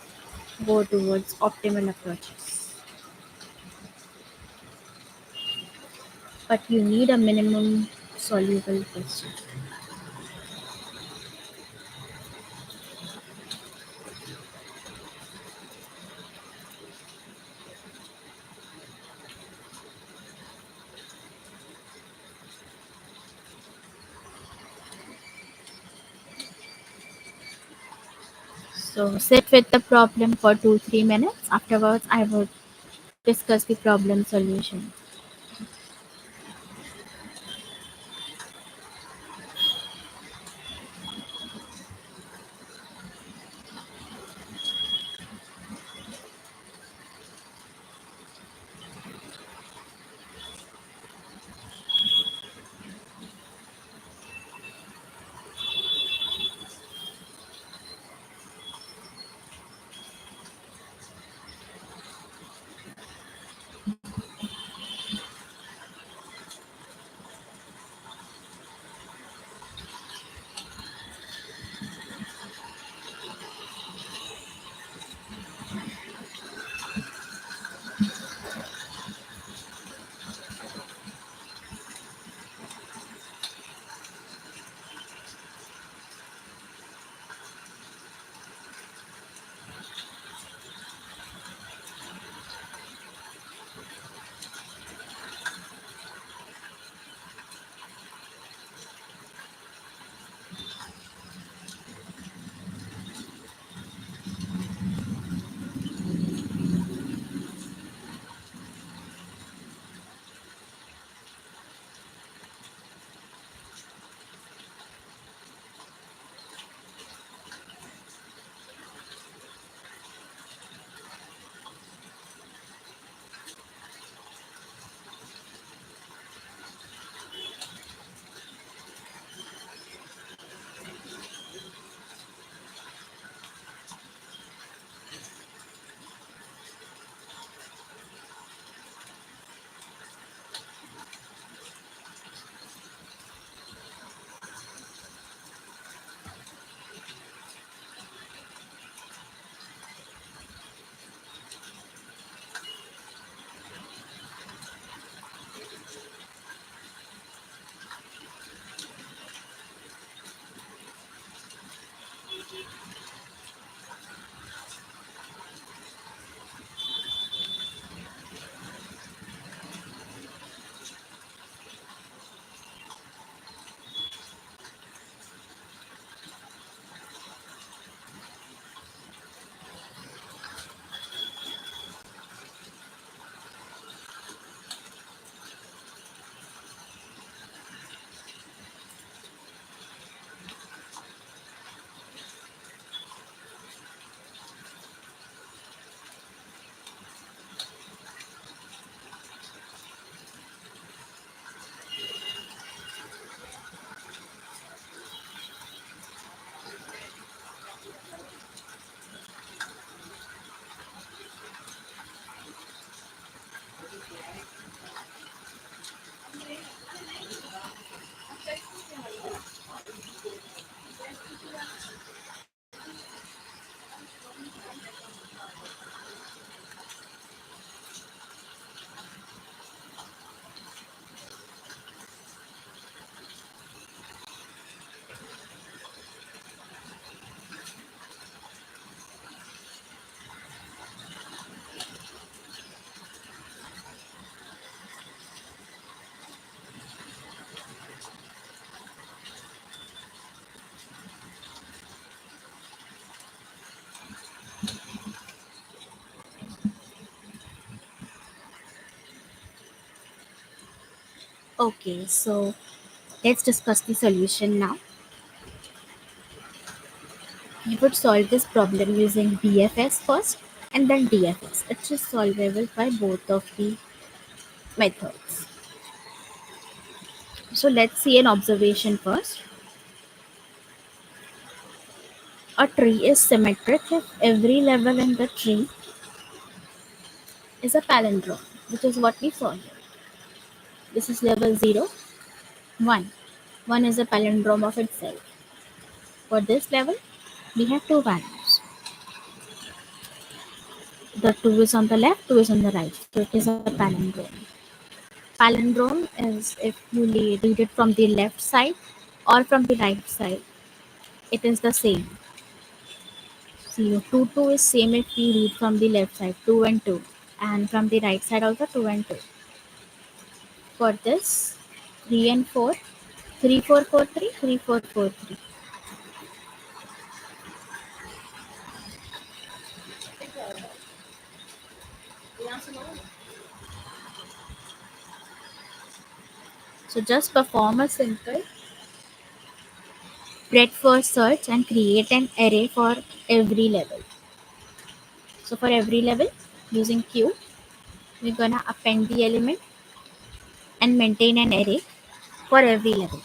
go towards optimal approaches. But you need a minimum soluble question. So sit with the problem for 2-3 minutes. Afterwards, I would discuss the problem solution. Okay, so let's discuss the solution now. You would solve this problem using BFS first and then DFS. It is solvable by both of the methods. So let's see an observation first. A tree is symmetric if every level in the tree is a palindrome, which is what we saw here. This is level 0, 1. 1 is a palindrome of itself. For this level, we have two values. The 2 is on the left, 2 is on the right. So it is a palindrome. Palindrome is if you read it from the left side or from the right side, it is the same. See, 2 2 is same if we read from the left side, 2 and 2. And from the right side also 2 and 2. For this, 3 and 4, 3 4 4 3, 3 4 4 3. So just perform a simple breadth first search and create an array for every level. So for every level, using Q, we're gonna append the element and maintain an array for every level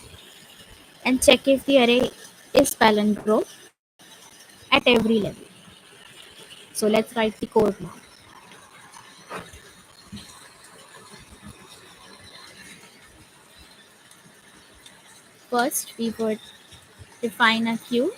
and check if the array is palindrome at every level. So let's write the code now. First, we would define a queue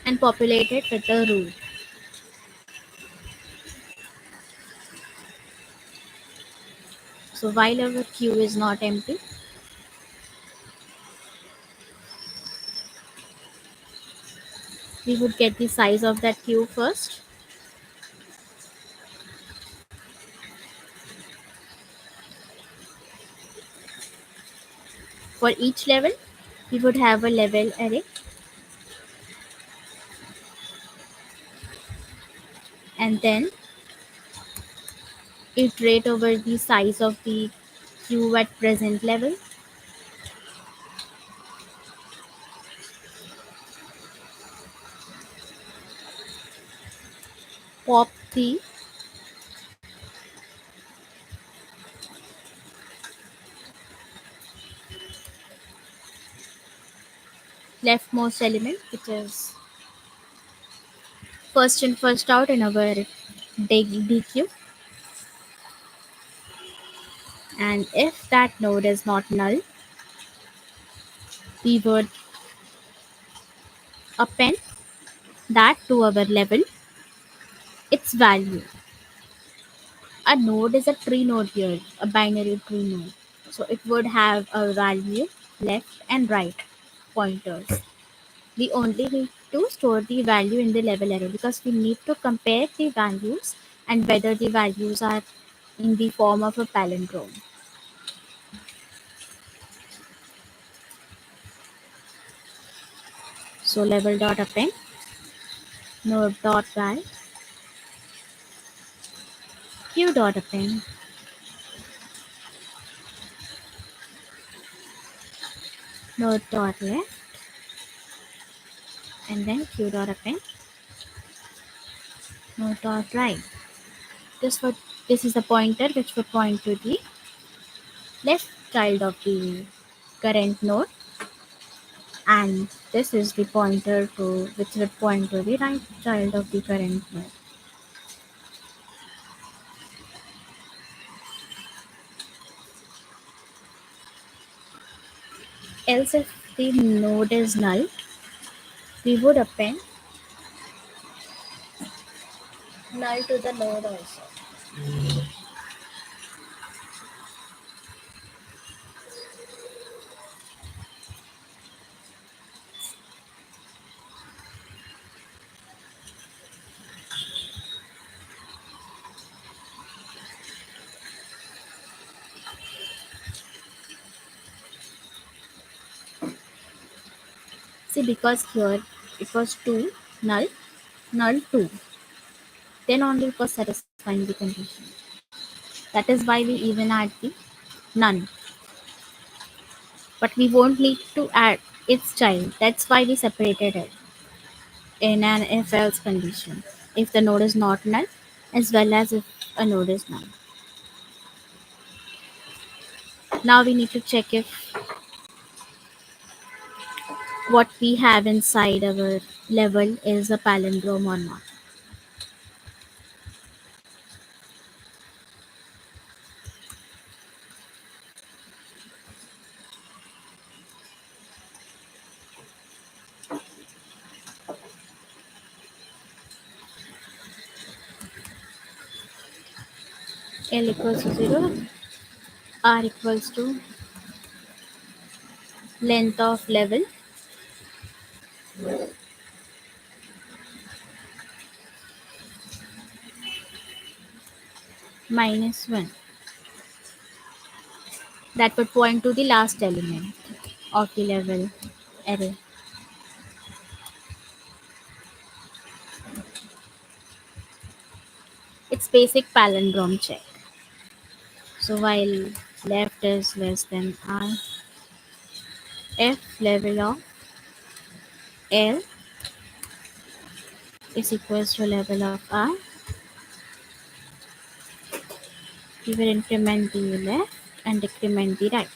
and populate it with the root. So while our queue is not empty, we would get the size of that queue first. For each level, we would have a level array and then iterate over the size of the queue at present level. Pop the leftmost element, which is first in first out in our DQ. And if that node is not null, we would append that to our level, its value. A node is a tree node here, a binary tree node. So it would have a value left and right pointers. We only need to store the value in the level array because we need to compare the values and whether the values are in the form of a palindrome. So level dot append node dot val q dot append node dot left and then q dot append node dot right. This is the pointer which would point to the left child of the current node, and this is the pointer to which would point to the right child of the current node. Else, if the node is null, we would append null to the node also. See, because here it was 2 null, null 2, then only it was satisfying the condition. That is why we even add the none. But we won't need to add its child. That's why we separated it in an if else condition. If the node is not null, as well as if a node is null. Now we need to check if what we have inside our level is a palindrome or not. L equals to 0, R equals to length of level minus 1. That would point to the last element of the level array. It's basic palindrome check. So while left is less than R, F level of L is equals to level of R. We will increment the left and decrement the right.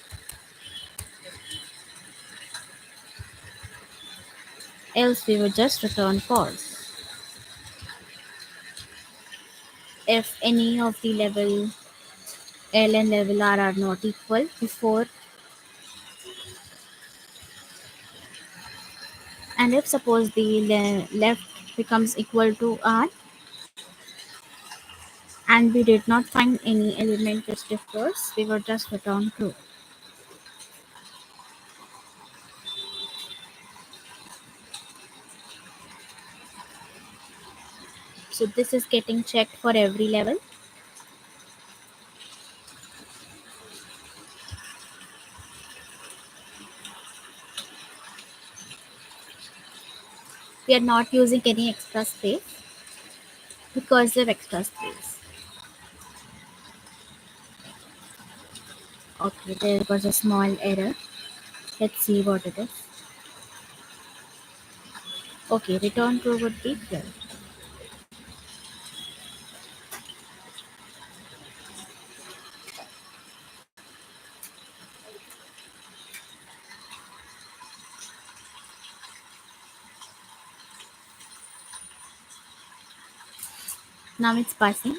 Else we would just return false. If any of the level L and level R are not equal before, and if suppose the left becomes equal to R and we did not find any element which differs, we would just return true. So this is getting checked for every level. We are not using any extra space because of extra space. Okay, there was a small error. Let's see what it is. Okay, return true would be 12. Now it's passing.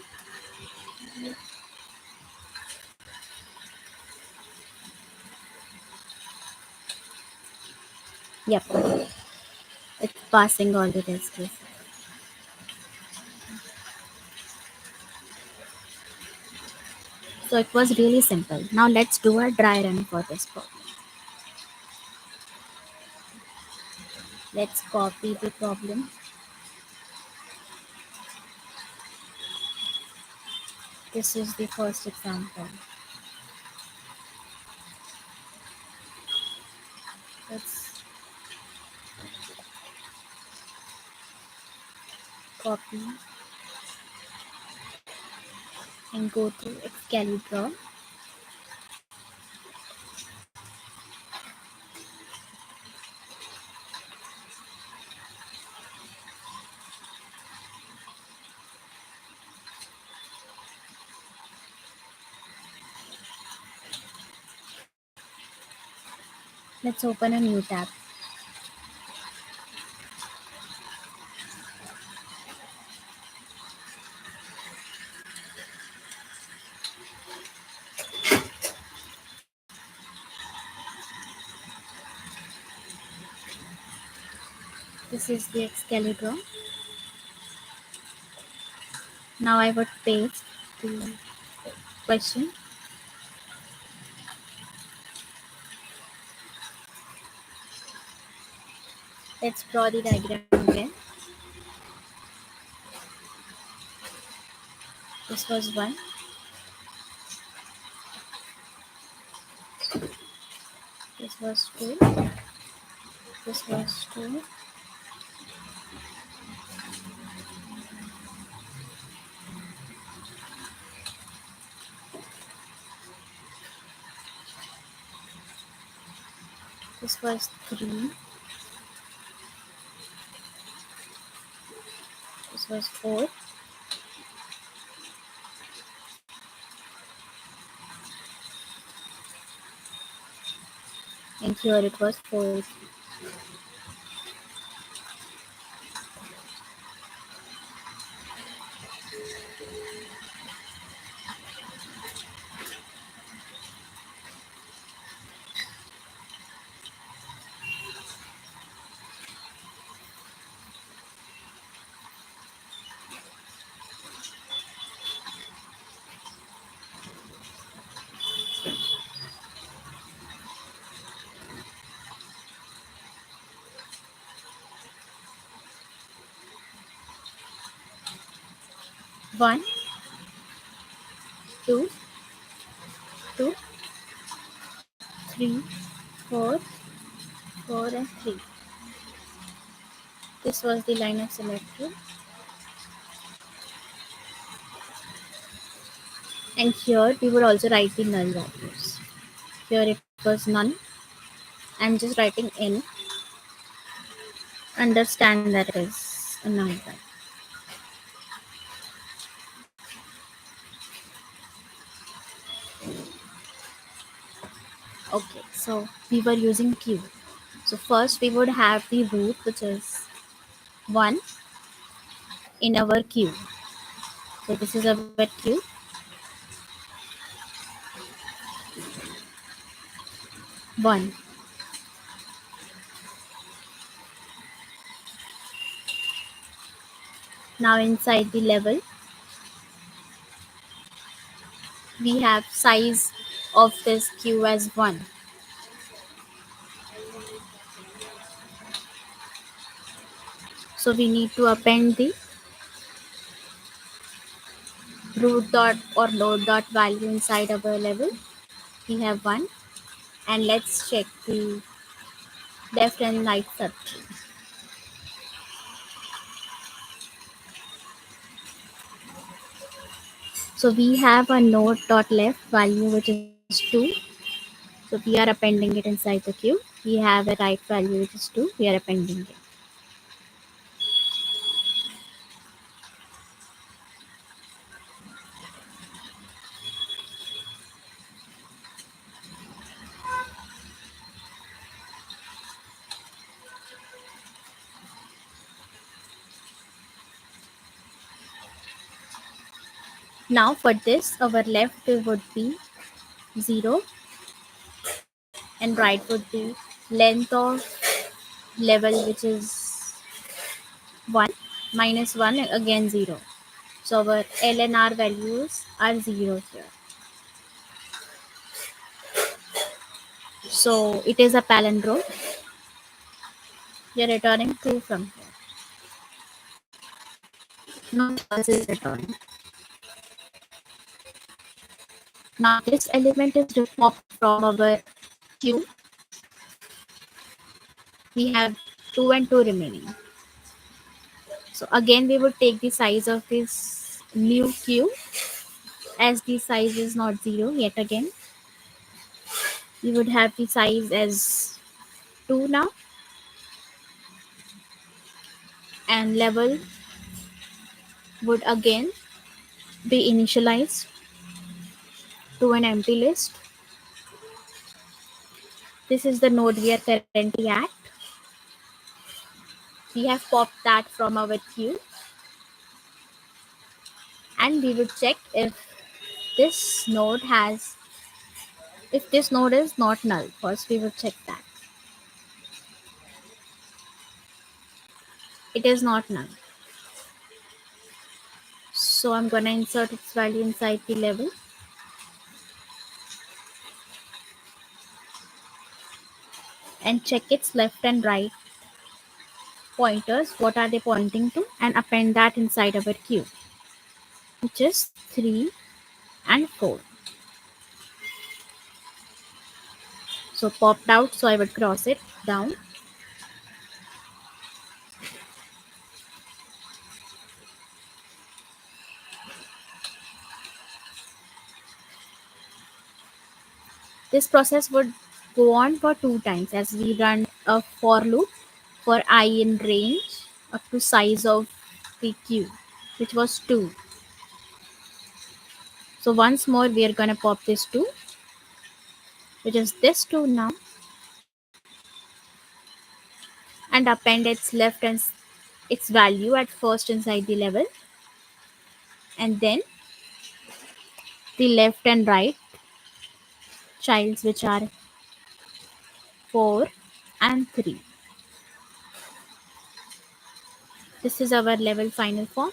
Yep, it's passing all the test cases. So it was really simple. Now let's do a dry run for this problem. Let's copy the problem. This is the first example. Let's copy and go to Excalibur. Let's open a new tab. This is the Excalibur. Now I would paste the question. Let's draw the diagram again. This was 1. This was 2. This was 2. This was 3. This was 4. And here it was 4. 1, 2, 2, 3, 4, 4 and 3. This was the line of symmetry. And here we would also write the null values. Here it was none. I'm just writing n. Understand that it is a null value. Okay, so we were using q. So first we would have the root, which is 1 in our q. So this is our q. 1. Now inside the level, we have size of this q as 1. So we need to append the root dot or node dot value inside our level. We have 1. And let's check the left and right subtree. So we have a node dot left value which is 2. So we are appending it inside the queue. We have a right value which is 2. We are appending it. Now for this, our left would be 0 and right would be length of level which is 1 minus 1 again 0. So our L and R values are 0 here. So it is a palindrome. We are returning true from here. No false is returning. Now this element is removed from our queue. We have 2 and 2 remaining. So again we would take the size of this new queue, as the size is not 0 yet again. We would have the size as 2 now, and level would again be initialized to an empty list. This is the node we are currently at. We have popped that from our queue, and we would check if this node is not null. First we would check that it is not null. So I'm going to insert its value inside the level. And check its left and right pointers. What are they pointing to? And append that inside our queue, which is 3 and 4. So popped out. So I would cross it down. This process would go on for two times as we run a for loop for I in range up to size of the q, which was 2. So once more we are going to pop this 2, which is this 2 now, and append its left and its value at first inside the level, and then the left and right childs, which are 4 and 3. This is our level final form.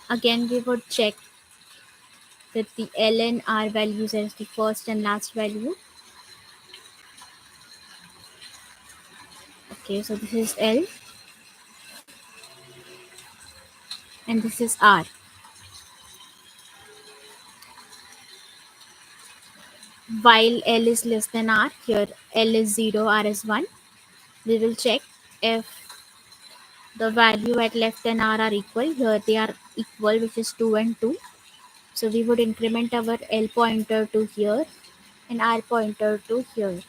Again, we would check with the L and R values as the first and last value. Okay, so this is L and this is R. While L is less than R, here L is 0, R is 1. We will check if the value at left and R are equal. Here they are equal, which is 2 and 2. So we would increment our L pointer to here and R pointer to here.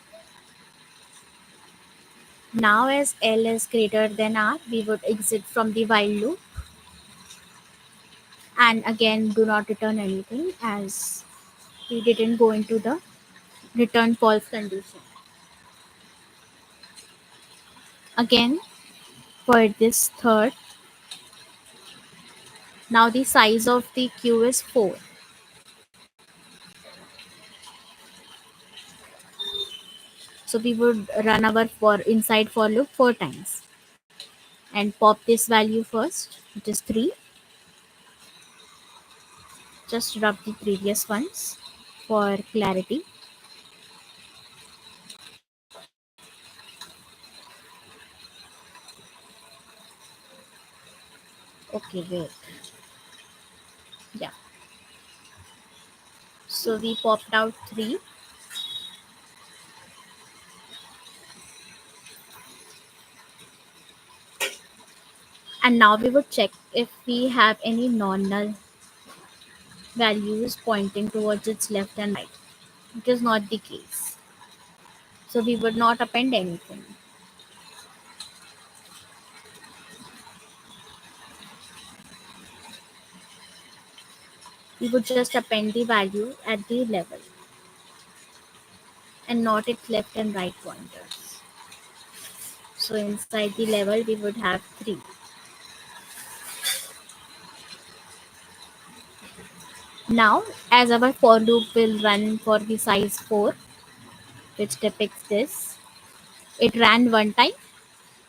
Now as L is greater than R, we would exit from the while loop, and again do not return anything as we didn't go into the return false condition. Again, for this third, now the size of the queue is 4. So we would run our for inside for loop 4 times and pop this value first, which is 3. Just rub the previous ones for clarity. Okay, wait. Yeah. So we popped out 3. And now we would check if we have any non-null values pointing towards its left and right. It is not the case. So we would not append anything. We would just append the value at the level and not its left and right pointers. So inside the level we would have 3. Now as our for loop will run for the size 4, which depicts this, it ran one time.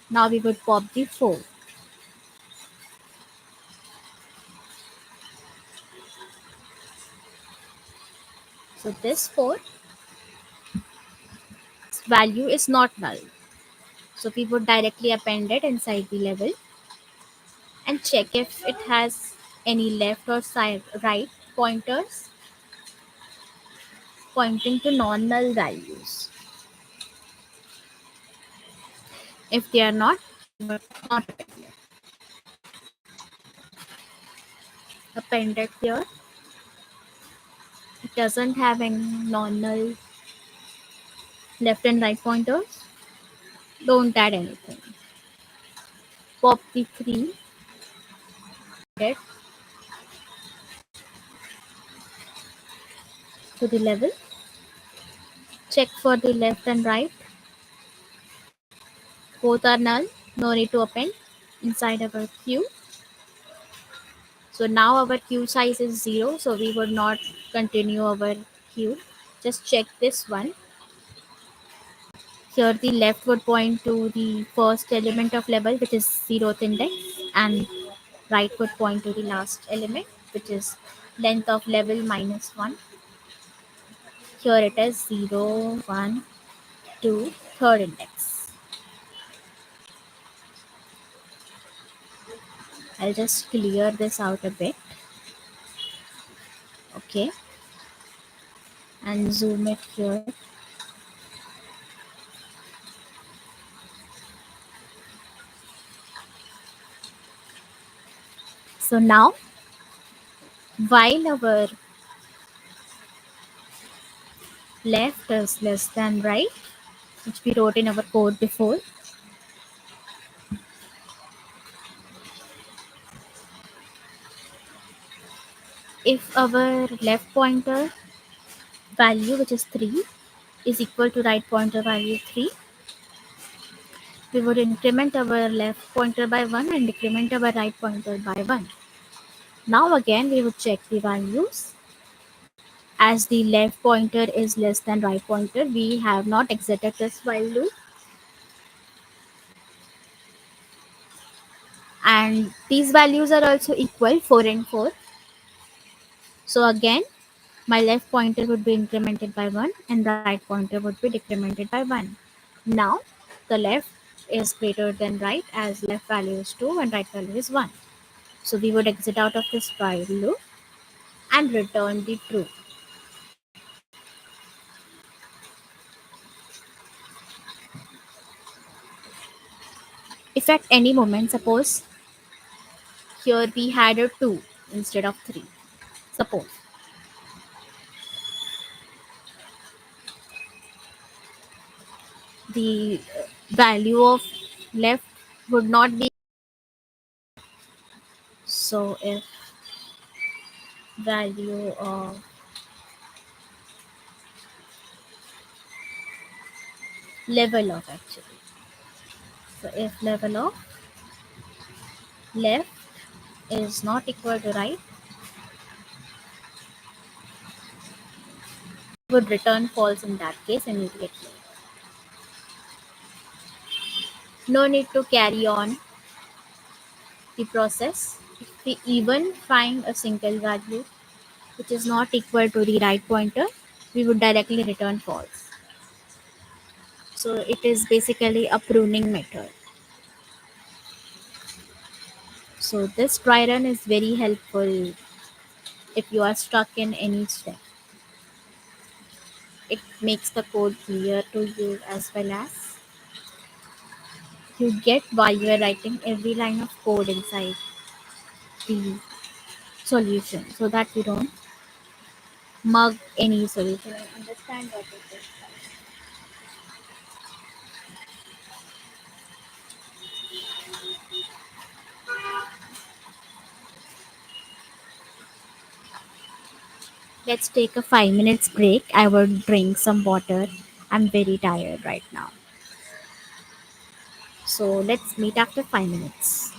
Now we would pop the 4. So this 4 value is not null. So we would directly append it inside the level and check if it has any left or side right pointers pointing to non-null values. If they are not, we would not append it here. It doesn't have any non-null left and right pointers. Don't add anything. Pop the 3 it to the level. Check for the left and right. Both are null. No need to append inside our queue. So now our queue size is 0. So we would not continue our queue. Just check this one. Here the left would point to the first element of level, which is 0th index, and right would point to the last element, which is length of level minus 1. Here it is 0, 1, 2, third index. I'll just clear this out a bit. Okay. And zoom it here. So now, while our left is less than right, which we wrote in our code before. If our left pointer value, which is 3, is equal to right pointer value 3, we would increment our left pointer by 1 and decrement our right pointer by 1. Now again we would check the values. As the left pointer is less than right pointer, we have not exited this while loop, and these values are also equal, 4 and 4. So again, my left pointer would be incremented by 1 and right pointer would be decremented by 1. Now the left is greater than right, as left value is 2 and right value is 1. So we would exit out of this while loop and return the true. If at any moment, suppose here we had a 2 instead of 3, suppose, the value of left would not be. So if value of level of, actually, so if level of left is not equal to right, would return false in that case immediately. No need to carry on the process. If we even find a single value which is not equal to the right pointer, we would directly return false. So it is basically a pruning method. So this try run is very helpful if you are stuck in any step. It makes the code clear to you, as well as you get why you are writing every line of code inside the solution, so that you don't mug any solution and understand what it is. Let's take a 5 minutes break. I would drink some water. I'm very tired right now. So let's meet after 5 minutes.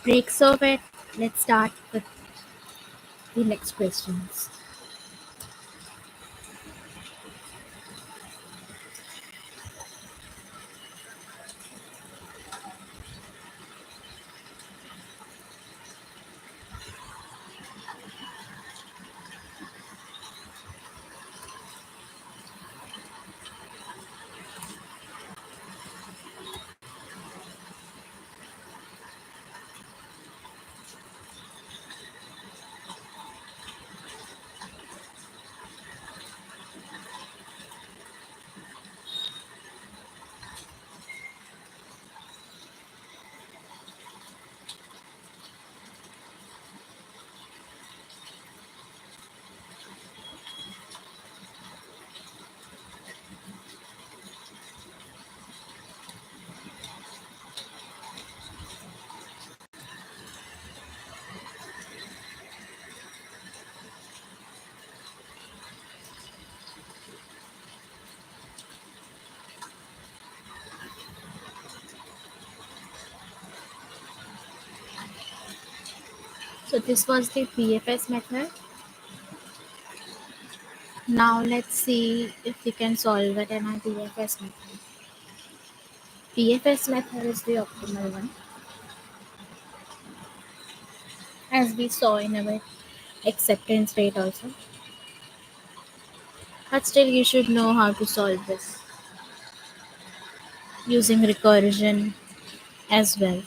Breaks of it. Let's start with the next questions. So this was the PFS method. Now let's see if we can solve it in our DFS method. PFS method is the optimal one, as we saw in our acceptance rate also. But still you should know how to solve this using recursion as well.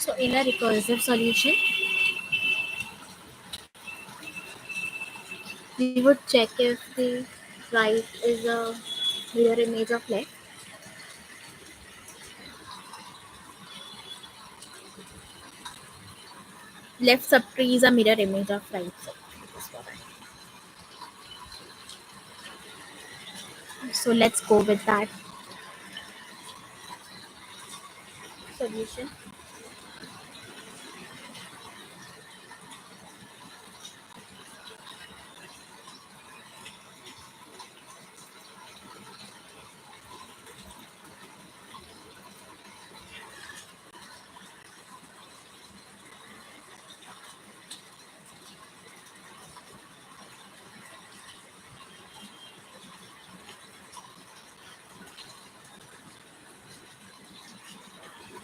So in a recursive solution, we would check if the right is a mirror image of left. Left subtree is a mirror image of right subtree. Is what So let's go with that solution.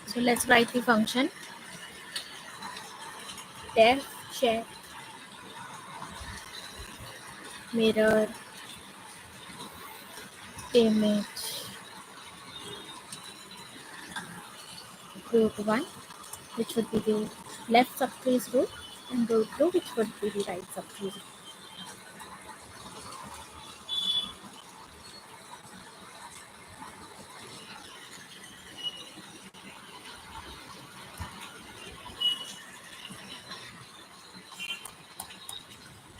So let's write the function def check mirror image root 1, which would be the left subtree's root, and root 2, which would be the right subtree's root.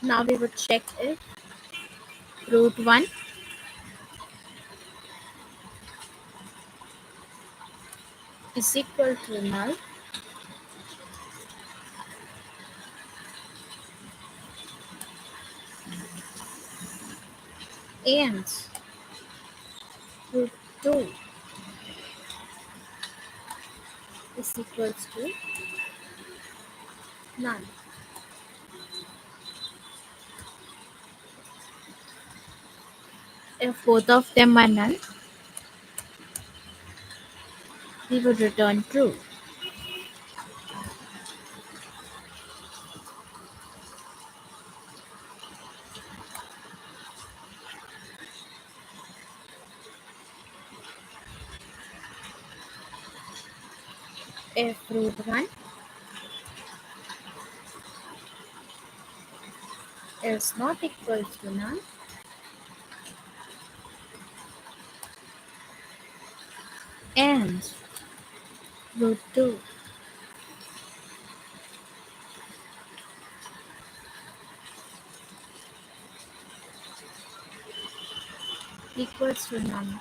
Now we would check if root 1 is equal to null and root 2 is equals to none. If both of them are null, we would return true. If root 1 is not equal to null, and root 2 equals to none,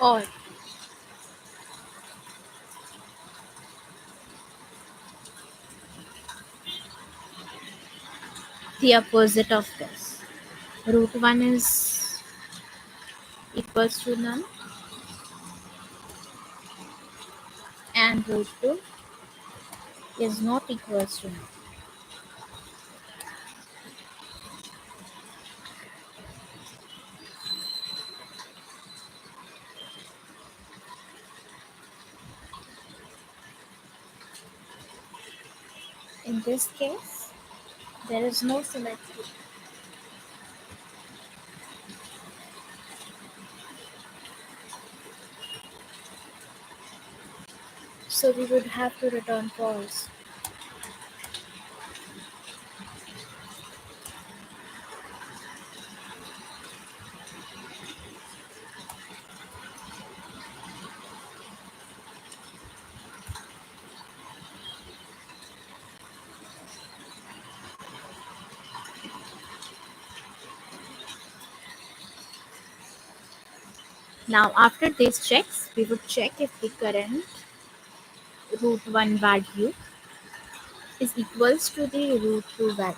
or the opposite of this. Root 1 is equals to none and root 2 is not equals to none. In this case, there is no symmetry. So we would have to return false. Now after these checks, we would check if the current root 1 value is equals to the root 2 value.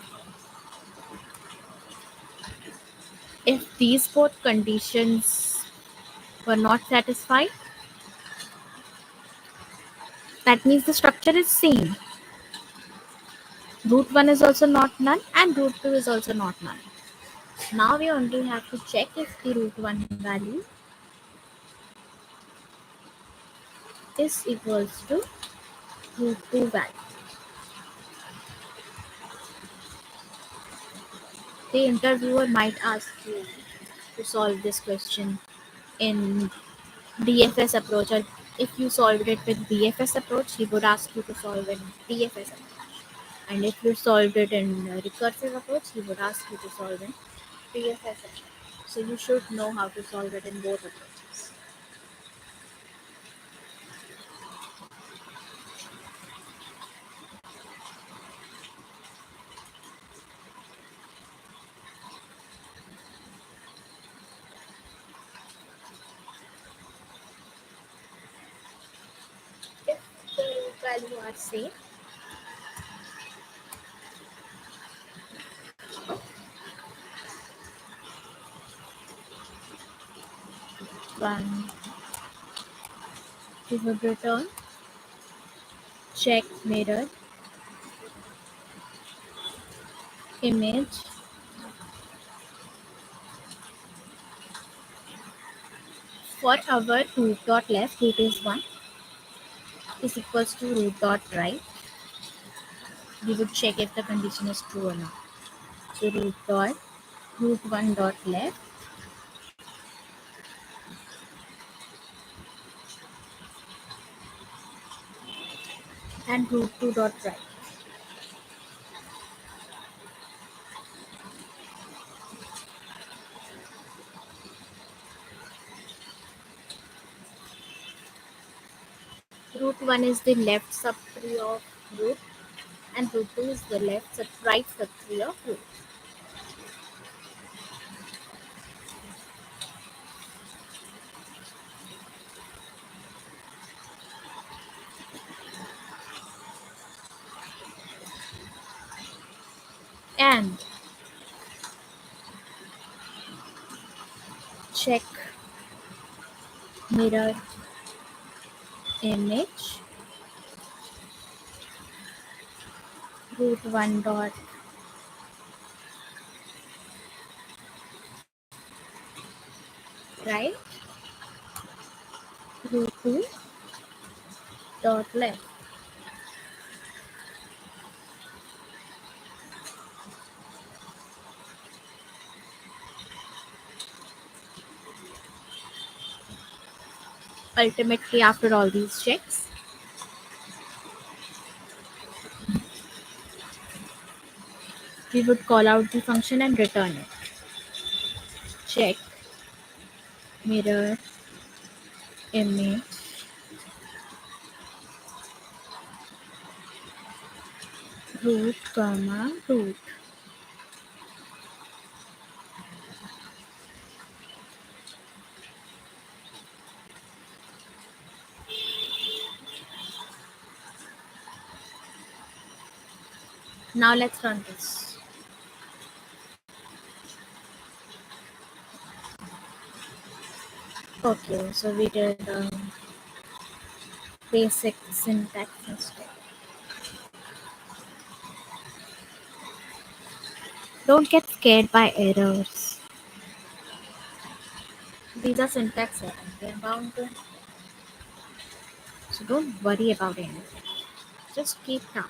If these both conditions were not satisfied, that means the structure is same. Root 1 is also not null and root 2 is also not null. Now we only have to check if the root 1 value is equals to root 2 value. The interviewer might ask you to solve this question in DFS approach, or if you solved it with BFS approach, he would ask you to solve in DFS approach. And if you solved it in recursive approach, he would ask you to solve in PFS approach. So you should know how to solve it in both approaches. If the value are same, one we would return check mirror image for our root dot left, root is 1, is equals to root dot right. We would check if the condition is true or not. So root 1 dot left and root 2 dot right. Root 1 is the left subtree of root and root 2 is the right subtree of root. And check mirror image root 1 dot right, root 2 dot left. Ultimately, after all these checks, we would call out the function and return it. Check mirror image root comma root. Now let's run this. Okay, so we did basic syntax instead. Don't get scared by errors. These are syntax errors. They're bound to. So don't worry about anything. Just keep calm.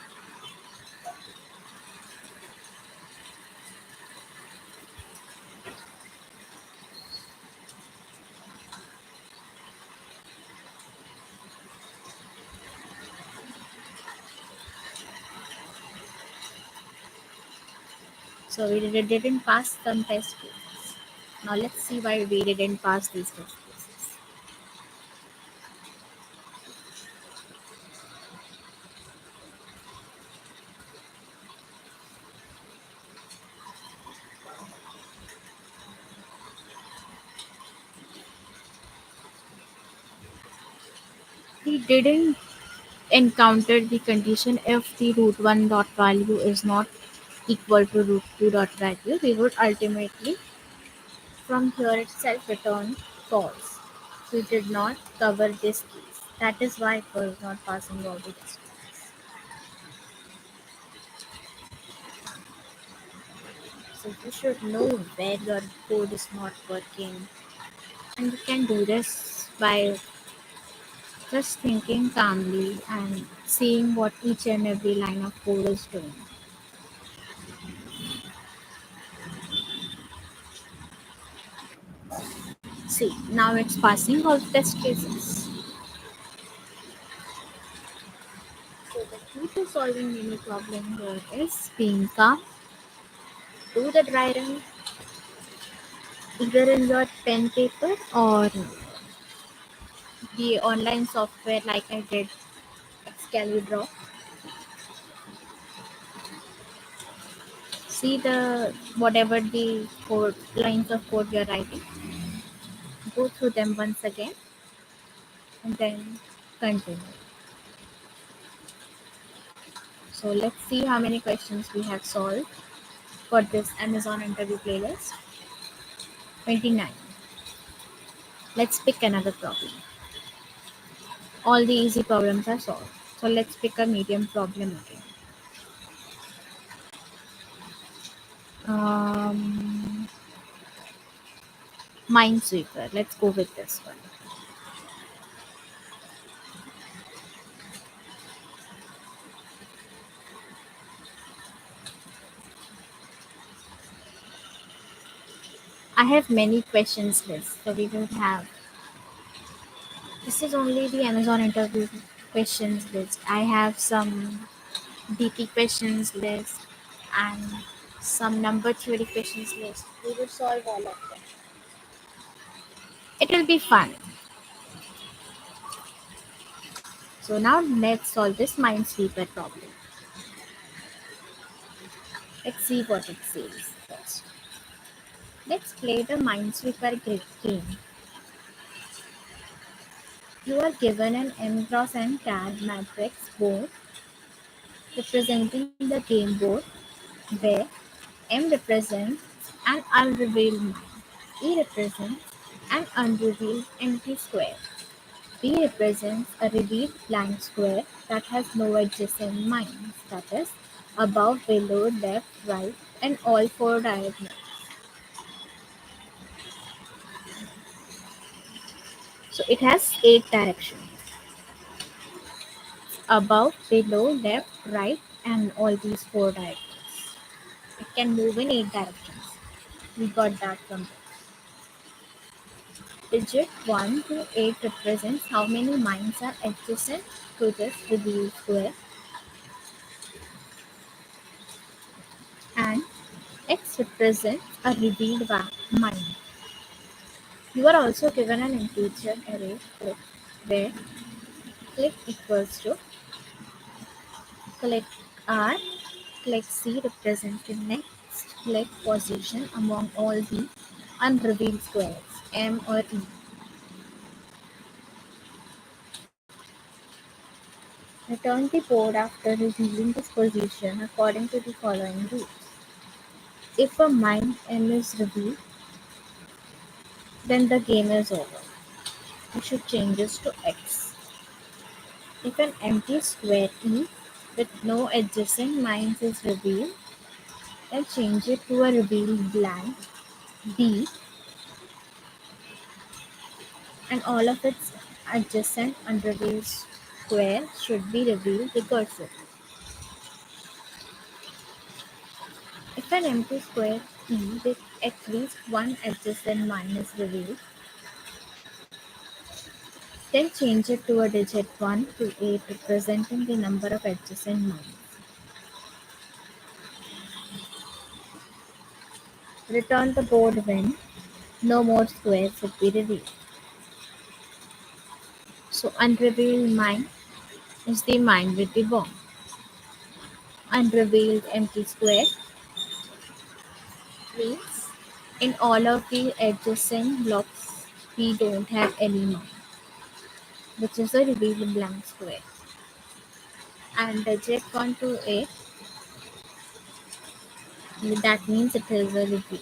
So we didn't pass some test cases. Now let's see why we didn't pass these test cases. We didn't encounter the condition if the root 1 dot value is not equal to root 2 dot value. We would ultimately from here itself return false. We did not cover this case. That is why it was not passing all the test. So you should know where your code is not working. And you can do this by just thinking calmly and seeing what each and every line of code is doing. See, now it's passing all test cases. So the key to solving any problem here is being calm, do the dry run, either in your pen paper or the online software like I did Excalibur. See the whatever the code lines of code you're writing, go through them once again and then continue. So let's see how many questions we have solved for this Amazon interview playlist. 29. Let's pick another problem. All the easy problems are solved. So let's pick a medium problem again. Um, Minesweeper. Let's go with this one. I have many questions list, so we will have. This is only the Amazon interview questions list. I have some DT questions list and some number theory questions list. We will solve all of them. It will be fun. So now let's solve this Minesweeper problem. Let's see what it says first. Let's play the Minesweeper game. You are given an M cross N CAD matrix board representing the game board where M represents an unrevealed mine, E represents an unrevealed empty square, B represents a revealed blank square that has no adjacent mines, that is, above, below, left, right, and all four diagonals. So it has 8 directions: above, below, left, right, and all these 4 diagonals. It can move in 8 directions. We got that from this. Digit 1 to 8 represents how many mines are adjacent to this revealed square, and X represents a revealed mine. You are also given an integer array click where click equals to click R, click C represents the next click position among all the unrevealed squares, M or E. Return the board after revealing this position according to the following rules. If a mine M is revealed, then the game is over. We should change this to X. If an empty square E with no adjacent mines is revealed, then change it to a revealed blank B, and all of its adjacent unrevealed squares should be revealed recursively. If an empty square E with at least one adjacent mine is revealed, then change it to a digit 1 to 8 representing the number of adjacent mines. Return the board when no more squares would be revealed. So unrevealed mine is the mine with the bomb. Unrevealed empty square means in all of the adjacent blocks we don't have any mine, which is a revealed blank square. And digit 1 to 8, that means it is a reveal.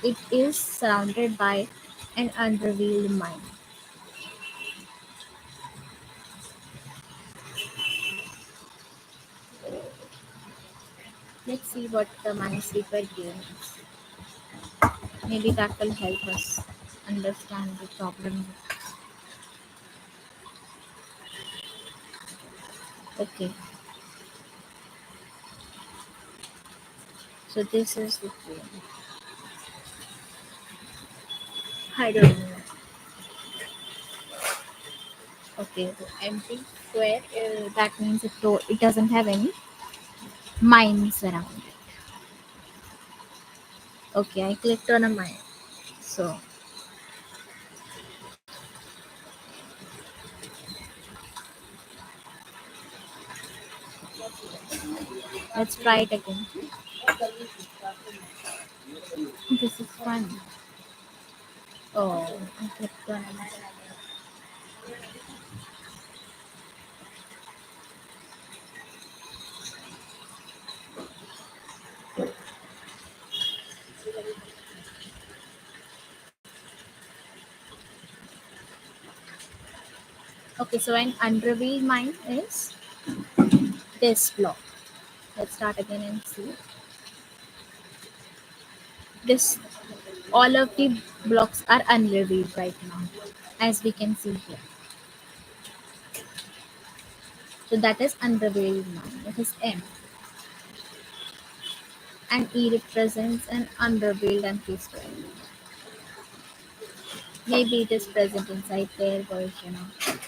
It is surrounded by an unrevealed mine. Let's see what the Minesweeper game is. Maybe that will help us understand the problem. Okay, so this is the game. I don't know. Okay, so empty square, that means it doesn't have any mines around it. Okay, I clicked on a mine. So let's try it again. This is fun. Oh, I clicked on a mine. Okay, so an unrevealed mine is this block. Let's start again and see. This all of the blocks are unrevealed right now, as we can see here. So that is unrevealed mine. It is M, and E represents an unrevealed empty square. Maybe it is present inside their version of.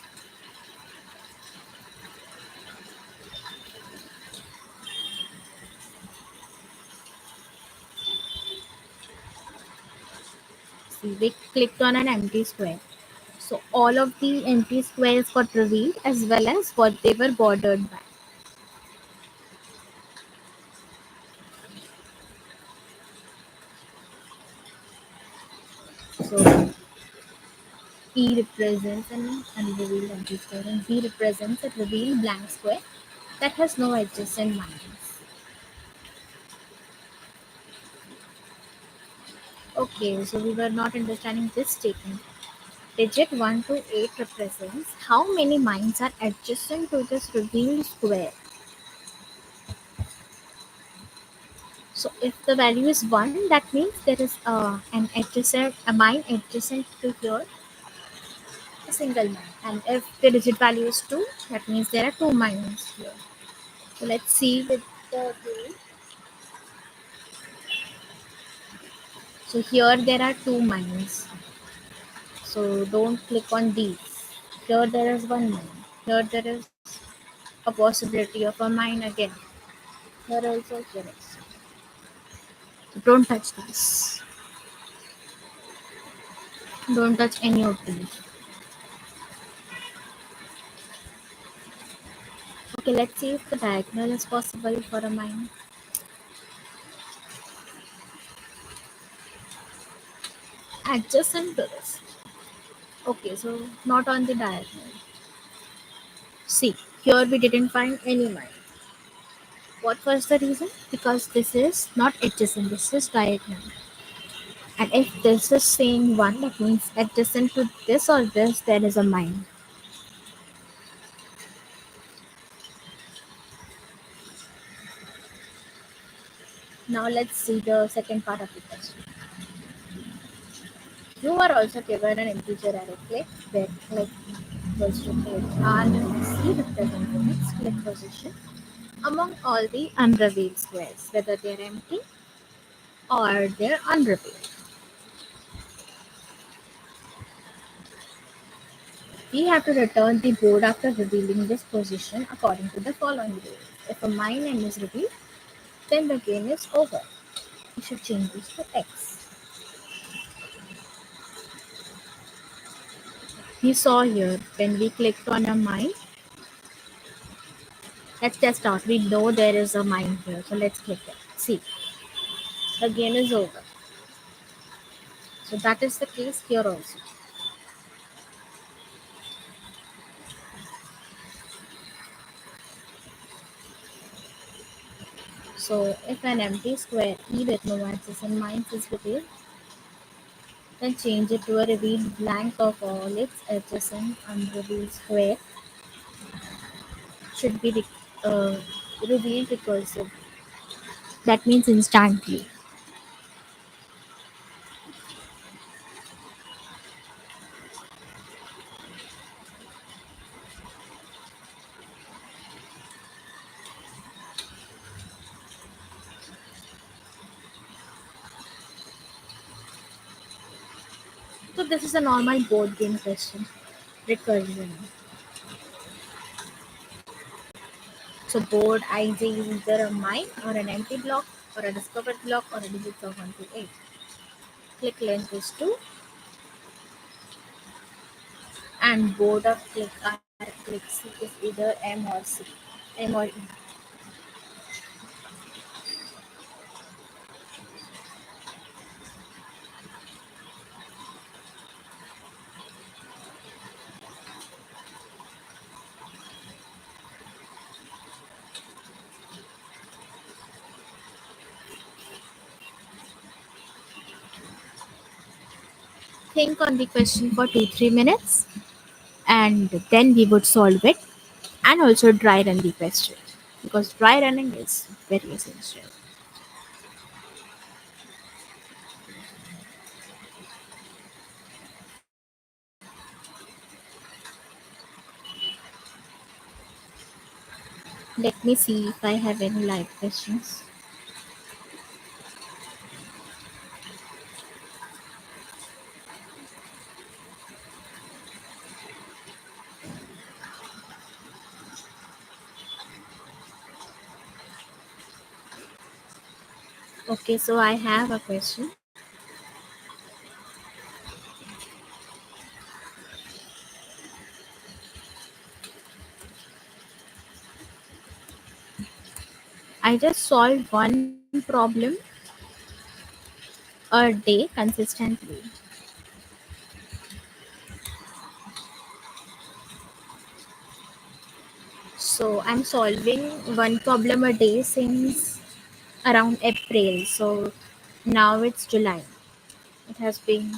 See, we clicked on an empty square. So all of the empty squares got revealed as well as what they were bordered by. So E represents an unrevealed empty square and B represents a revealed blank square that has no edges and margins. Okay, so we were not understanding this statement. Digit 1 to 8 represents how many mines are adjacent to this revealed square. So if the value is 1, that means there is a mine adjacent to here, a single mine. And if the digit value is 2, that means there are 2 mines here. So let's see with the game. So here there are 2 mines. So don't click on these. Here there is one mine. Here there is a possibility of a mine again. Here also there is. So don't touch this. Don't touch any of these. Okay, let's see if the diagonal is possible for a mine. Adjacent to this. Okay, so not on the diagonal. See, here we didn't find any mine. What was the reason? Because this is not adjacent, this is diagonal. And if this is saying 1, that means adjacent to this or this, there is a mine. Now let's see the second part of the question. You are also given an integer array. Click where click equals to click R and C represent the next click position among all the unrevealed squares, whether they're empty or they're unrevealed. We have to return the board after revealing this position according to the following rule. If a mine name is revealed, then the game is over. We should change this to X. We saw here when we clicked on a mine. Let's test out. We know there is a mine here, so let's click it. See, the game is over. So that is the case here also. So if an empty square E with no axis and mines is revealed, then change it to a revealed blank of all its adjacent unrevealed square should be uh, revealed recursively. That means instantly. So this is a normal board game question. Recursion. So board ID is either a mine or an empty block or a discovered block or a digits of 1 to 8. Click length is 2 and board of click R click C is either M or C. M or E. Think on the question for 2-3 minutes and then we would solve it and also dry run the question because dry running is very essential. Let me see if I have any live questions. Okay, so I have a question. I just solved one problem a day consistently. So I'm solving one problem a day since around April. So now it's July. It has been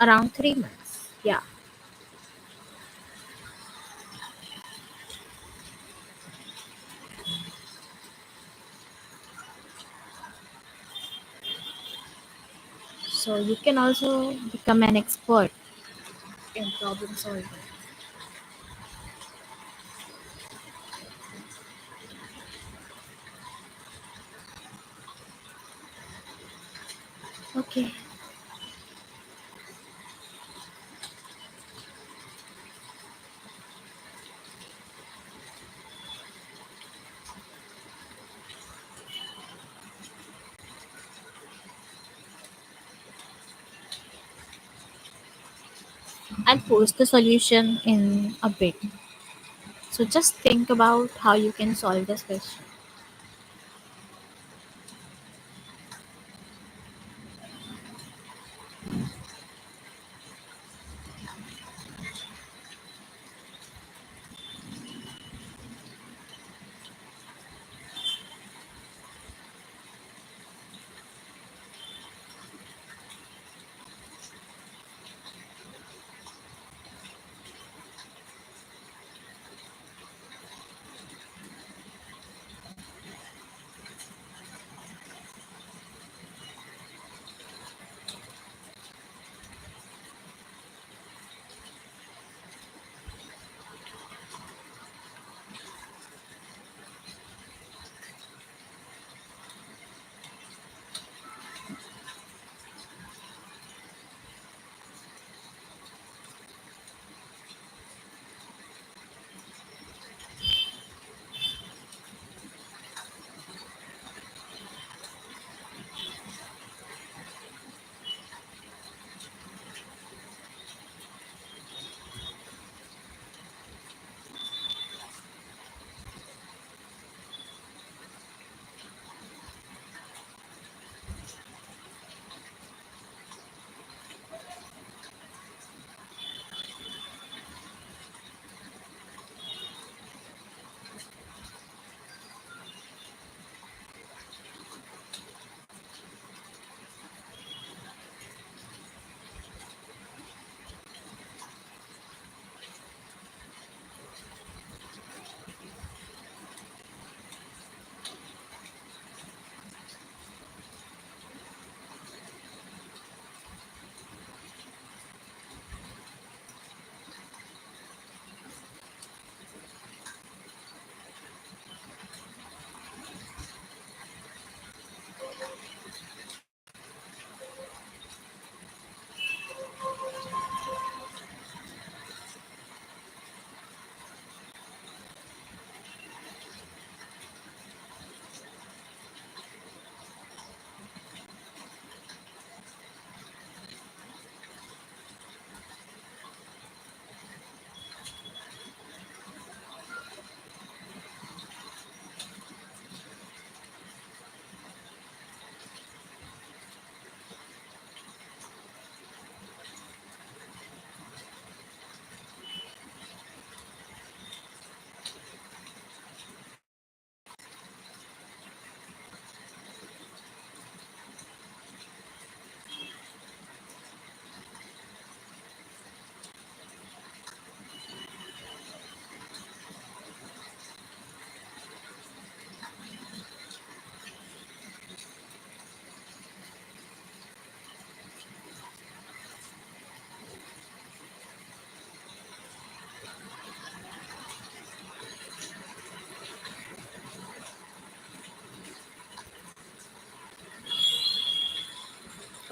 around 3 months. Yeah. So you can also become an expert in problem solving. Okay. I'll post the solution in a bit. So just think about how you can solve this question.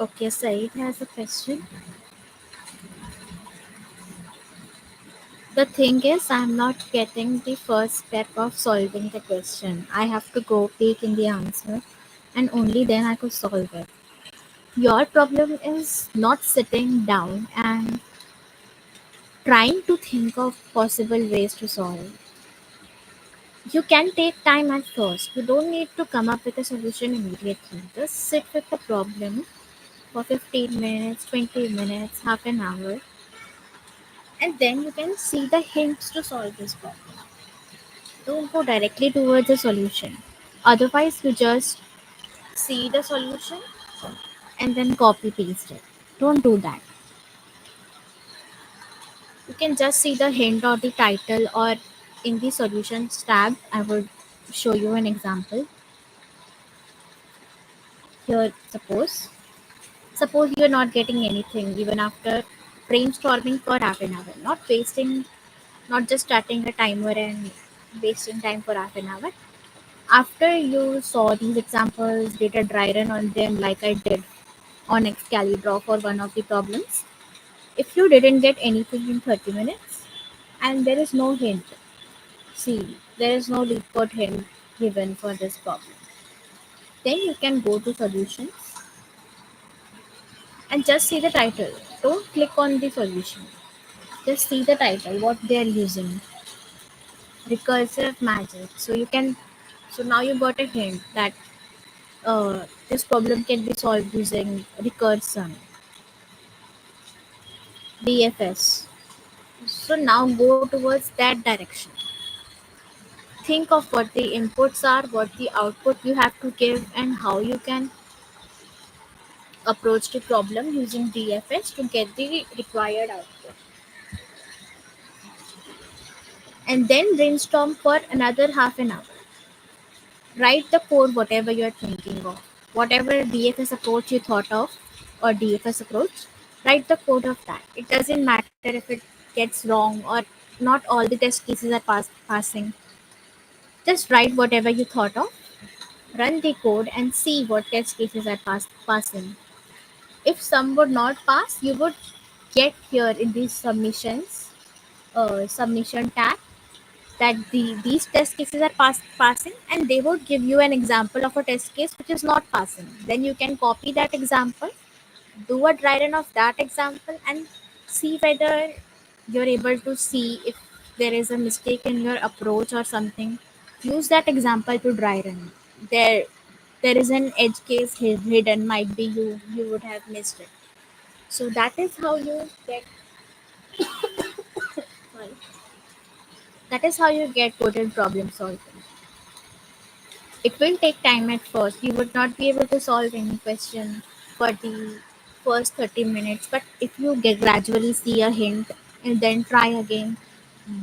Okay, Said has a question. The thing is, I'm not getting the first step of solving the question. I have to go peek in the answer, and only then I could solve it. Your problem is not sitting down and trying to think of possible ways to solve. You can take time at first. You don't need to come up with a solution immediately. Just sit with the problem for 15 minutes, 20 minutes, half an hour, and then you can see the hints to solve this problem. Don't go directly towards a solution. Otherwise, you just see the solution and then copy paste it. Don't do that. You can just see the hint or the title, or in the solutions tab, I would show you an example. Here, suppose you're not getting anything even after brainstorming for half an hour, not just starting a timer and wasting time for half an hour. After you saw these examples, did a dry run on them like I did on Excalibur for one of the problems. If you didn't get anything in 30 minutes and there is no hint, see, there is no leetcode hint given for this problem, then you can go to solutions and just see the title. Don't click on the solution. Just see the title, what they are using. Recursive magic. So now you got a hint that this problem can be solved using recursion, DFS. So now go towards that direction. Think of what the inputs are, what the output you have to give, and how you can approach the problem using DFS to get the required output. And then brainstorm for another half an hour. Write the code, whatever you're thinking of. Whatever DFS approach you thought of, or DFS approach, write the code of that. It doesn't matter if it gets wrong or not all the test cases are passing. Just write whatever you thought of, run the code, and see what test cases are passing. If some would not pass, you would get here in these submission tag, that these test cases are passing, and they would give you an example of a test case which is not passing. Then you can copy that example, do a dry run of that example, and see whether you're able to see if there is a mistake in your approach or something. Use that example to dry run. There is an edge case hidden, might be you would have missed it. So sorry, that is how you get total problem solving. It will take time at first. You would not be able to solve any question for the first 30 minutes. But if you get gradually see a hint and then try again,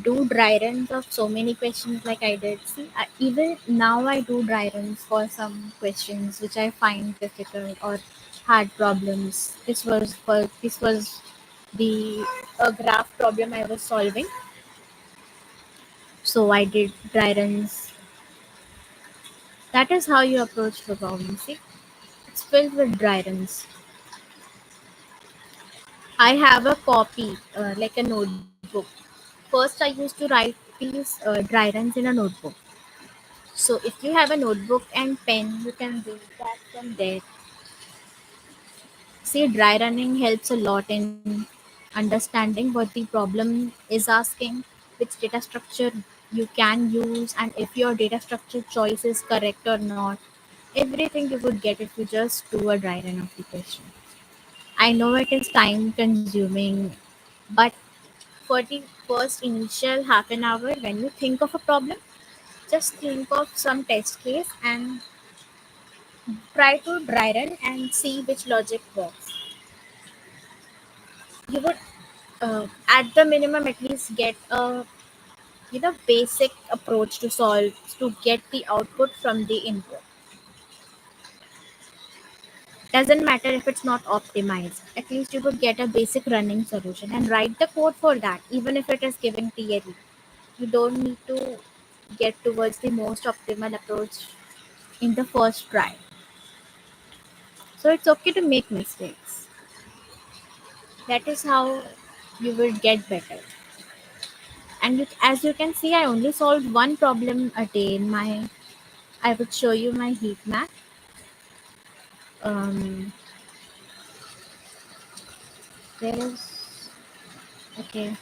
do dry runs of so many questions like I did. See, even now I do dry runs for some questions which I find difficult or hard problems. This was the graph problem I was solving. So I did dry runs. That is how you approach the problem. See, it's filled with dry runs. I have a copy, like a notebook. First, I used to write these dry runs in a notebook. So, if you have a notebook and pen, you can do that from there. See, dry running helps a lot in understanding what the problem is asking, which data structure you can use, and if your data structure choice is correct or not. Everything you would get if you just do a dry run of the question. I know it is time consuming, but for the first initial half an hour, when you think of a problem, just think of some test case and try to dry run and see which logic works. You would, at the minimum, at least get a basic approach to solve to get the output from the input. Doesn't matter if it's not optimized. At least you would get a basic running solution and write the code for that, even if it is giving theory. You don't need to get towards the most optimal approach in the first try. So it's okay to make mistakes. That is how you will get better. And as you can see, I only solved one problem a day in my. I would show you my heat map. Um, there is okay.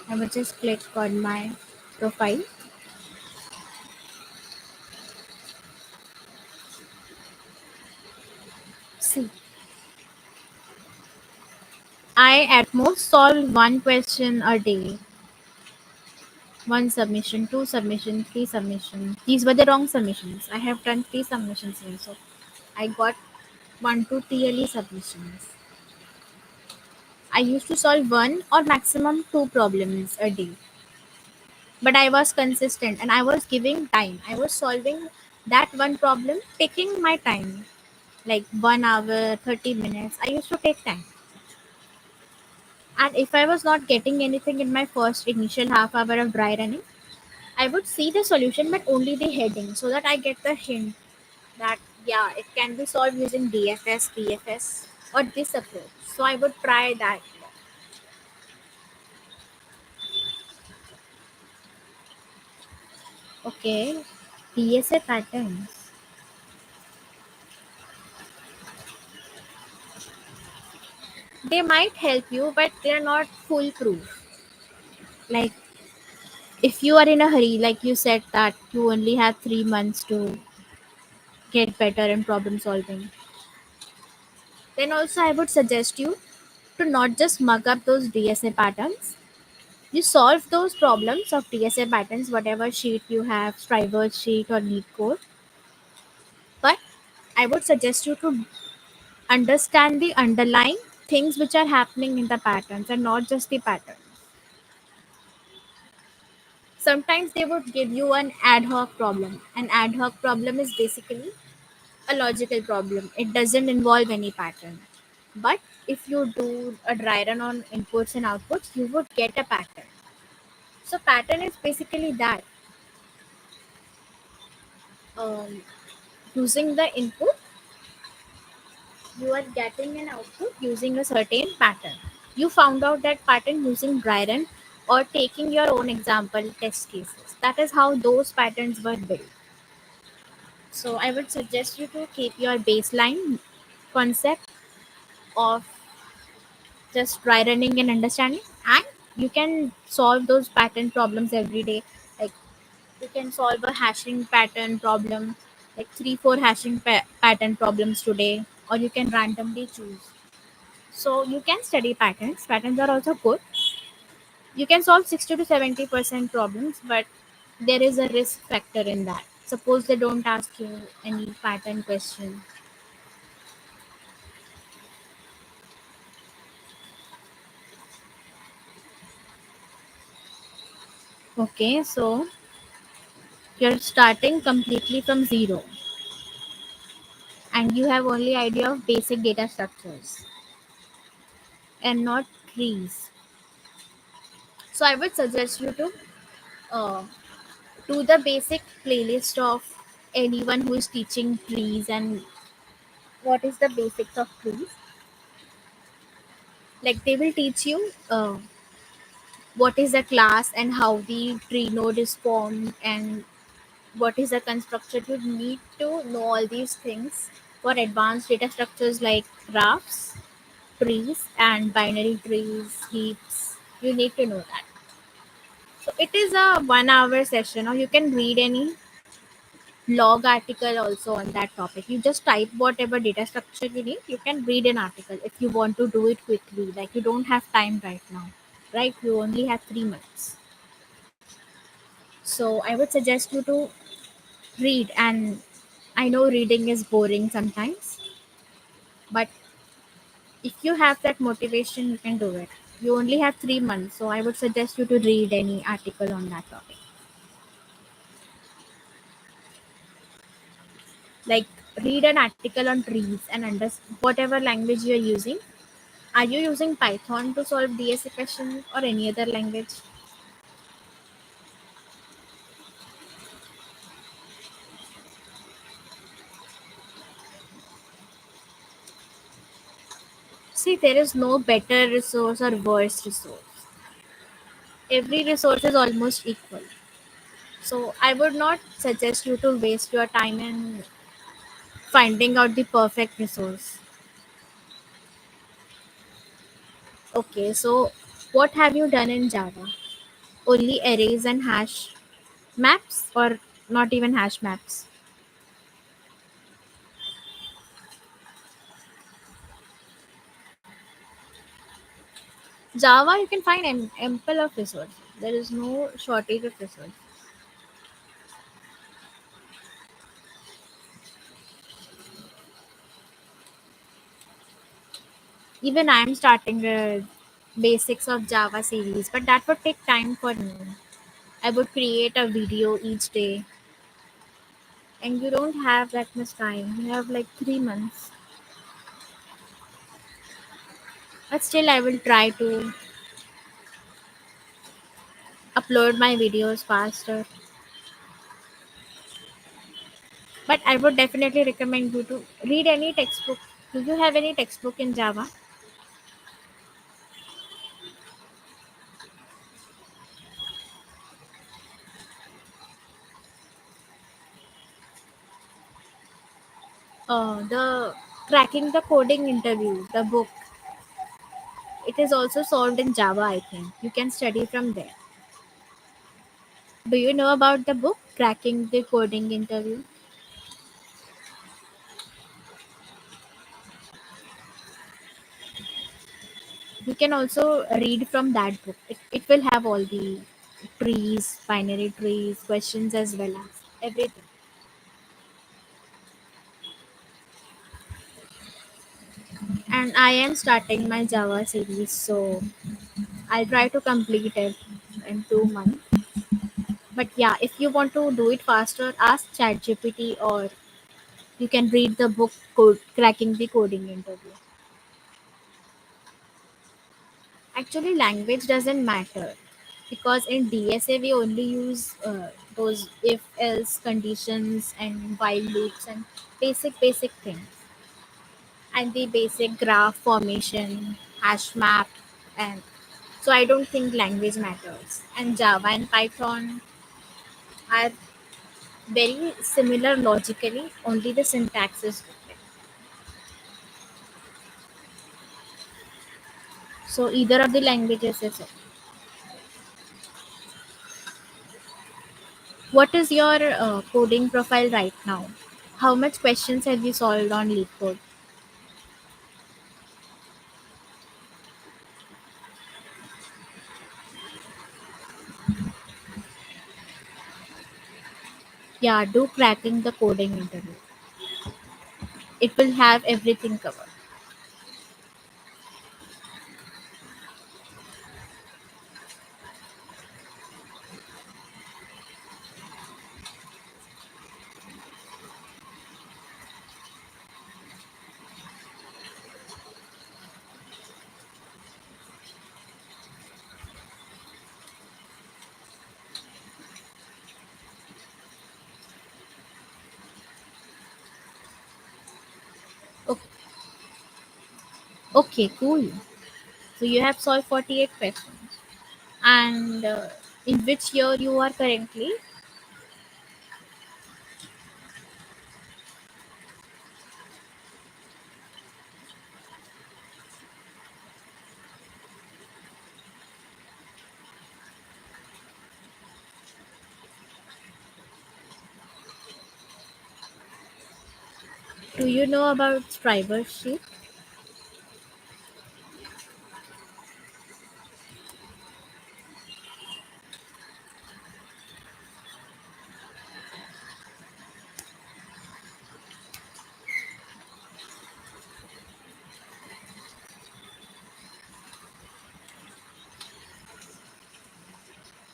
I would just click on my profile. See, I at most solve one question a day. One submission, two submission, three submission. These were the wrong submissions. I have done three submissions here, so I got 1 to 3 early submissions. I used to solve one or maximum two problems a day, but I was consistent and I was giving time. I was solving that one problem, taking my time, like 1 hour, 30 minutes. I used to take time. And if I was not getting anything in my first initial half hour of dry running, I would see the solution but only the heading so that I get the hint that yeah, it can be solved using DFS, BFS, or this approach. So I would try that. Okay, DSA patterns. They might help you, but they're not foolproof. Like if you are in a hurry, like you said that you only have 3 months to get better in problem solving, then also I would suggest you to not just mug up those DSA patterns. You solve those problems of DSA patterns, whatever sheet you have, Striver's sheet or leetcode. But I would suggest you to understand the underlying things which are happening in the patterns and not just the pattern. Sometimes they would give you an ad hoc problem. An ad hoc problem is basically a logical problem. It doesn't involve any pattern. But if you do a dry run on inputs and outputs, you would get a pattern. So pattern is basically that um, using the input, you are getting an output using a certain pattern. You found out that pattern using dry run or taking your own example test cases. That is how those patterns were built. So I would suggest you to keep your baseline concept of just dry running and understanding, and you can solve those pattern problems every day. Like you can solve a hashing pattern problem, like 3 4 hashing pattern problems today, or you can randomly choose. So you can study patterns. Patterns are also good. You can solve 60 to 70% problems, but there is a risk factor in that. Suppose they don't ask you any pattern question. Okay, so you're starting completely from zero and you have only idea of basic data structures and not trees. So I would suggest you to uh, do the basic playlist of anyone who is teaching trees and what is the basics of trees. Like they will teach you what is a class and how the tree node is formed and what is the construction. You need to know all these things for advanced data structures like graphs, trees, and binary trees, heaps. You need to know that. So it is a 1 hour session, or you can read any blog article also on that topic. You just type whatever data structure you need. You can read an article if you want to do it quickly. Like you don't have time right now, right? You only have 3 months. So I would suggest you to read. And I know reading is boring sometimes, but if you have that motivation, you can do it. You only have 3 months, so I would suggest you to read any article on that topic. Like read an article on trees and understand whatever language you're using. Are you using Python to solve DSA questions or any other language? See, there is no better resource or worse resource. Every resource is almost equal. So I would not suggest you to waste your time in finding out the perfect resource. Okay, so what have you done in Java? Only arrays and hash maps, or not even hash maps? Java, you can find ample of resources. There is no shortage of resources. Even I am starting the basics of Java series, but that would take time for me. I would create a video each day, and you don't have that much time. You have like 3 months. But still, I will try to upload my videos faster. But I would definitely recommend you to read any textbook. Do you have any textbook in Java? The Cracking the Coding interview, the book. It is also solved in Java, I think. You can study from there. Do you know about the book, Cracking the Coding Interview? You can also read from that book. It will have all the trees, binary trees, questions as well as everything. And I am starting my Java series, so I'll try to complete it in 2 months. But yeah, if you want to do it faster, ask ChatGPT, or you can read the book code, Cracking the Coding Interview. Actually, language doesn't matter because in DSA we only use those if else conditions and while loops and basic things, and the basic graph formation, hash map, and so I don't think language matters. And Java and Python are very similar logically, only the syntax is different. So either of the languages is okay. What is your coding profile right now? How much questions have you solved on LeetCode? Yeah, do Cracking the Coding interview. It will have everything covered. Okay, okay, cool. So you have solved 48 questions. And in which year you are currently? Do you know about Striver sheet?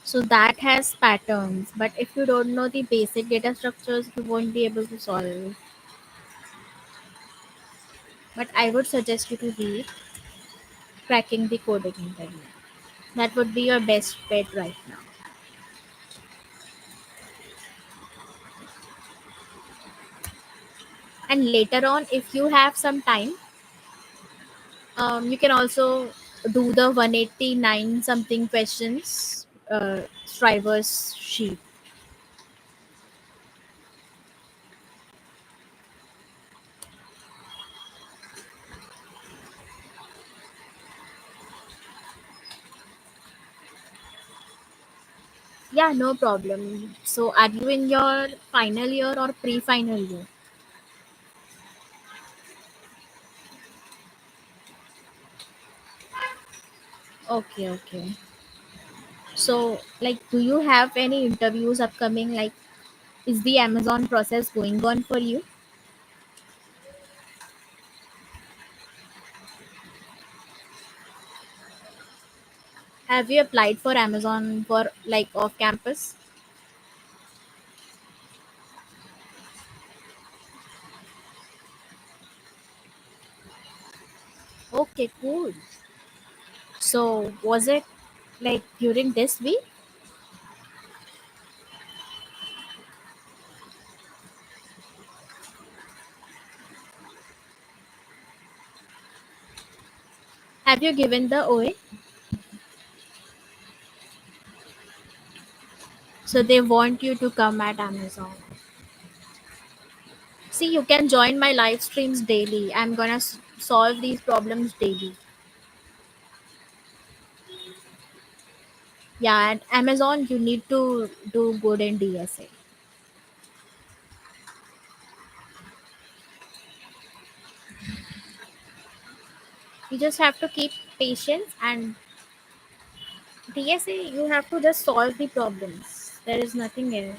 So that has patterns, but if you don't know the basic data structures, you won't be able to solve. But I would suggest you to read Cracking the Coding interview. That would be your best bet right now. And later on, if you have some time, You can also do the 189 something questions strivers sheet. Yeah, no problem. So, are you in your final year or pre-final year? Okay, okay. So, like, do you have any interviews upcoming? Like, is the Amazon process going on for you? Have you applied for Amazon for like off campus? Okay, cool. So, was it like during this week? Have you given the OA? So, they want you to come at Amazon. See, you can join my live streams daily. I'm gonna solve these problems daily. Yeah, at Amazon, you need to do good in DSA. You just have to keep patience, and DSA, you have to just solve the problems. There is nothing else.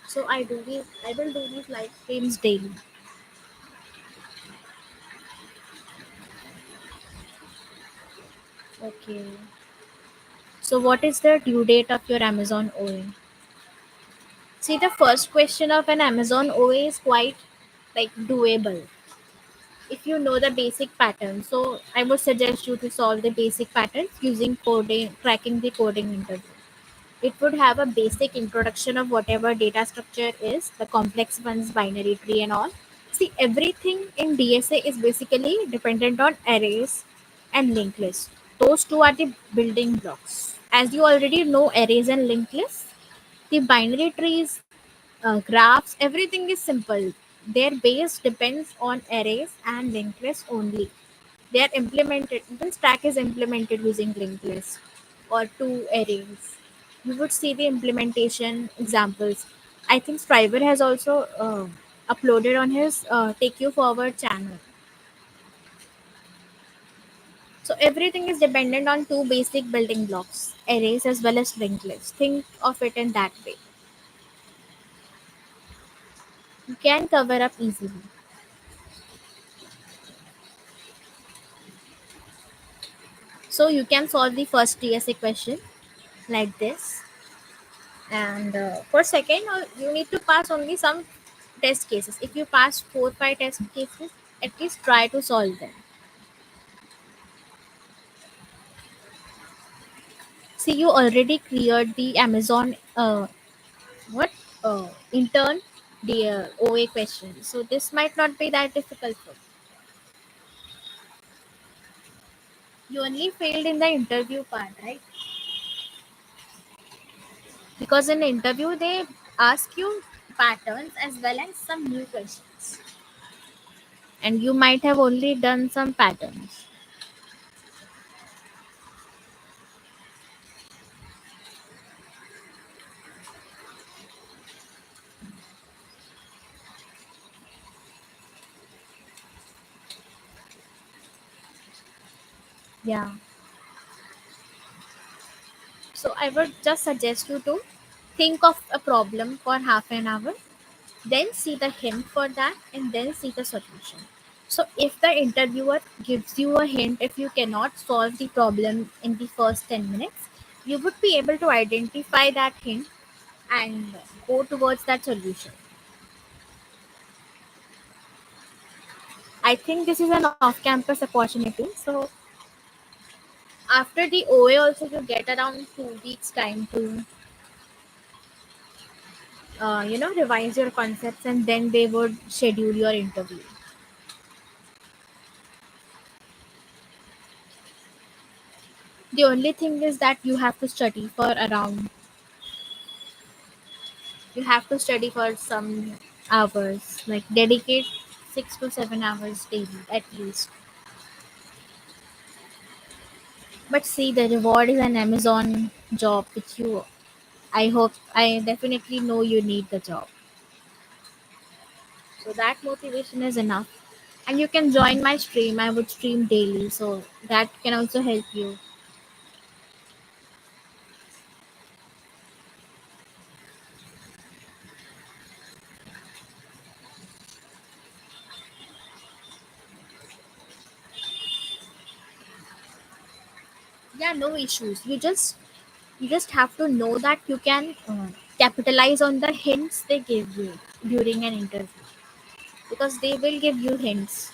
So I will do these live streams daily. Okay. So what is the due date of your Amazon OA? See, the first question of an Amazon OA is quite like doable if you know the basic pattern. So I would suggest you to solve the basic patterns using coding, tracking the coding interview. It would have a basic introduction of whatever data structure is, the complex ones, binary tree, and all. See, everything in DSA is basically dependent on arrays and linked lists. Those two are the building blocks. As you already know, arrays and linked lists, the binary trees, graphs, everything is simple. Their base depends on arrays and linked lists only. They are implemented, the stack is implemented using linked list or two arrays. You would see the implementation examples. I think Striver has also uploaded on his Take You Forward channel. So everything is dependent on two basic building blocks, arrays as well as linked lists. Think of it in that way. You can cover up easily. So you can solve the first TSA question like this, and for second, you need to pass only some test cases. If you pass 4 5 test cases, at least try to solve them. See, you already cleared the Amazon what intern the OA question, so this might not be that difficult for you. You only failed in the interview part, right? Because in the interview they ask you patterns as well as some new questions, and you might have only done some patterns. Yeah. So I would just suggest you to think of a problem for half an hour, then see the hint for that, and then see the solution. So if the interviewer gives you a hint, if you cannot solve the problem in the first 10 minutes, you would be able to identify that hint and go towards that solution. I think this is an off campus opportunity. So after the OA, also you get around 2 weeks time to revise your concepts, and then they would schedule your interview. The only thing is that you have to study for some hours, like dedicate 6 to 7 hours daily at least. But see, the reward is an Amazon job, which I definitely know you need the job. So that motivation is enough. And you can join my stream. I would stream daily, so that can also help you. Yeah, no issues. You just have to know that you can capitalize on the hints they give you during an interview, because they will give you hints.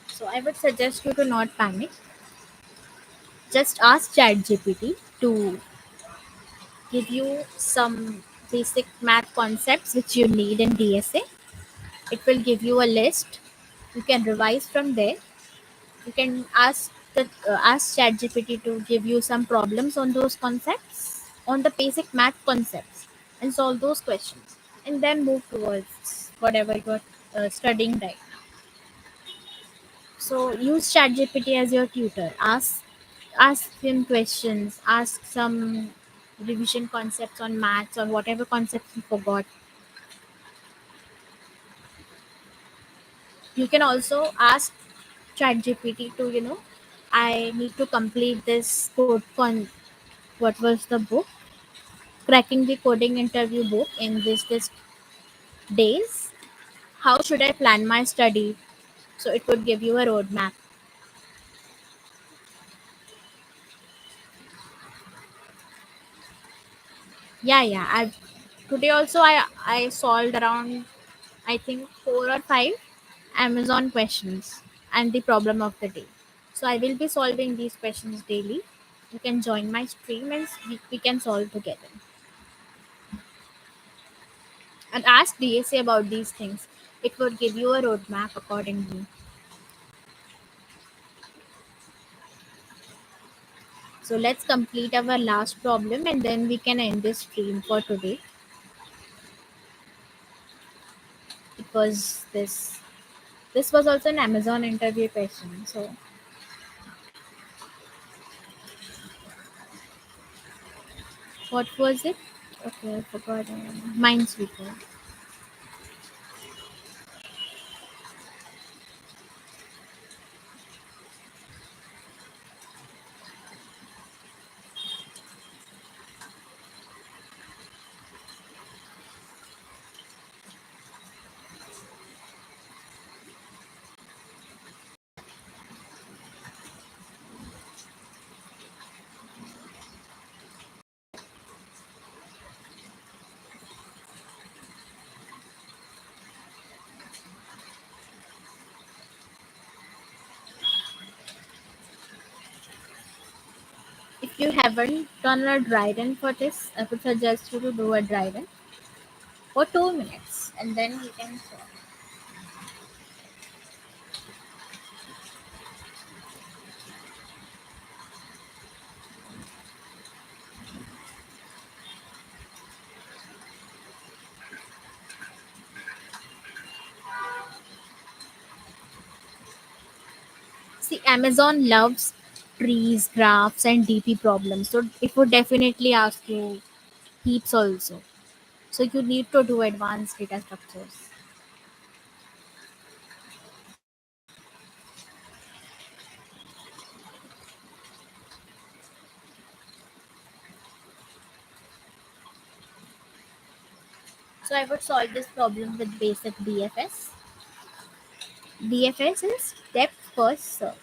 So I would suggest you to not panic. Just ask ChatGPT to give you some basic math concepts which you need in DSA. It will give you a list. You can revise from there. You can ask ChatGPT to give you some problems on those concepts, on the basic math concepts, and solve those questions, and then move towards whatever you're studying right now. So use ChatGPT as your tutor. Ask him questions. Ask some revision concepts on maths or whatever concepts you forgot. You can also ask ChatGPT to, I need to complete this code what was the book? Cracking the coding interview book in this days. How should I plan my study? So it would give you a roadmap. Yeah. Today also I solved around, I think, 4 or 5 Amazon questions and the problem of the day. So I will be solving these questions daily. You can join my stream and we can solve together. And ask DSA about these things. It would give you a roadmap accordingly. So let's complete our last problem and then we can end this stream for today. It was this was also an Amazon interview question. So what was it? Okay, I forgot. Minesweeper. If you haven't done a dry run for this, I would suggest you to do a dry run for 2 minutes and then we can solve. See, Amazon loves trees, graphs, and DP problems. So it would definitely ask you heaps also. So you need to do advanced data structures. So I would solve this problem with basic DFS. DFS is depth first search.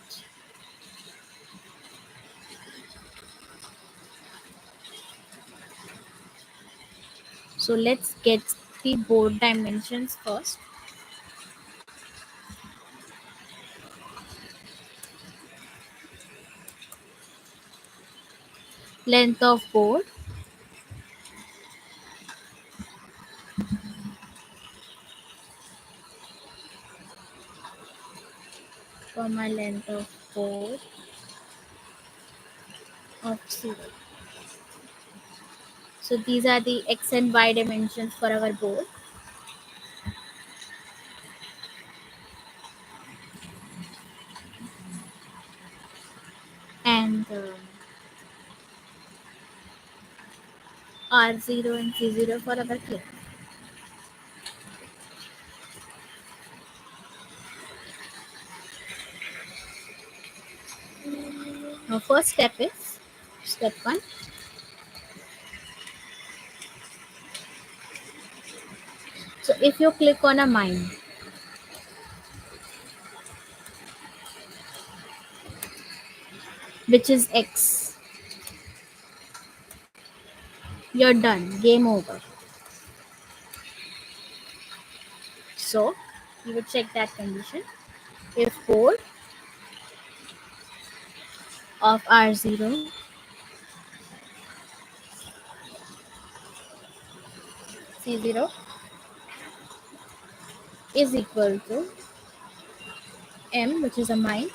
So let's get the board dimensions first. length of board, comma length of board of 0. So these are the x and y dimensions for our board. And R0 and C0 for our clip. Now first step is step 1. So if you click on a mine, which is x, you're done, game over. So you would check that condition. If board of R0, C0 is equal to M, which is a mine,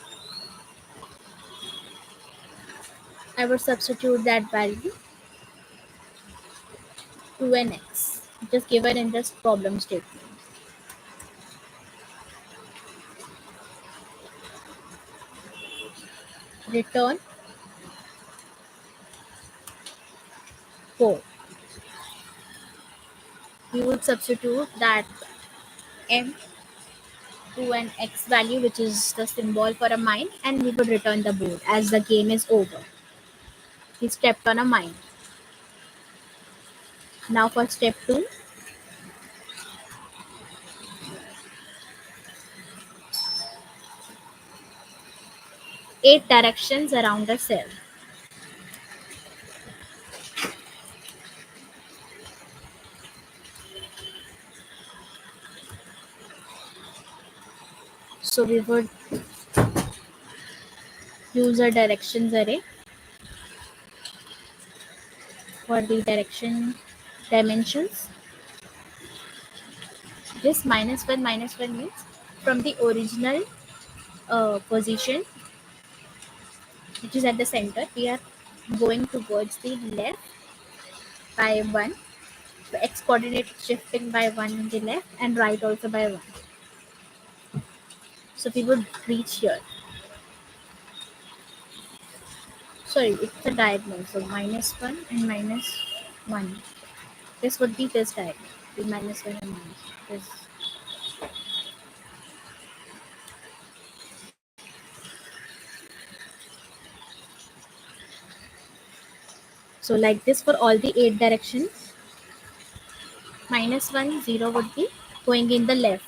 I would substitute that value to an x, just given in this problem statement. Return 4. We would substitute that M to an x value, which is the symbol for a mine, and we would return the board as the game is over. He stepped on a mine. Now for step 2, 8 directions around the cell. So we would use a directions array for the direction dimensions. This -1 means from the original position, which is at the center, we are going towards the left by 1. So x coordinate shifting by 1 in the left and right also by 1. So we would reach here. Sorry, it's a diagonal. So -1 and -1. This would be this diagonal. The -1 and minus this. So like this for all the 8 directions. -1, 0 would be going in the left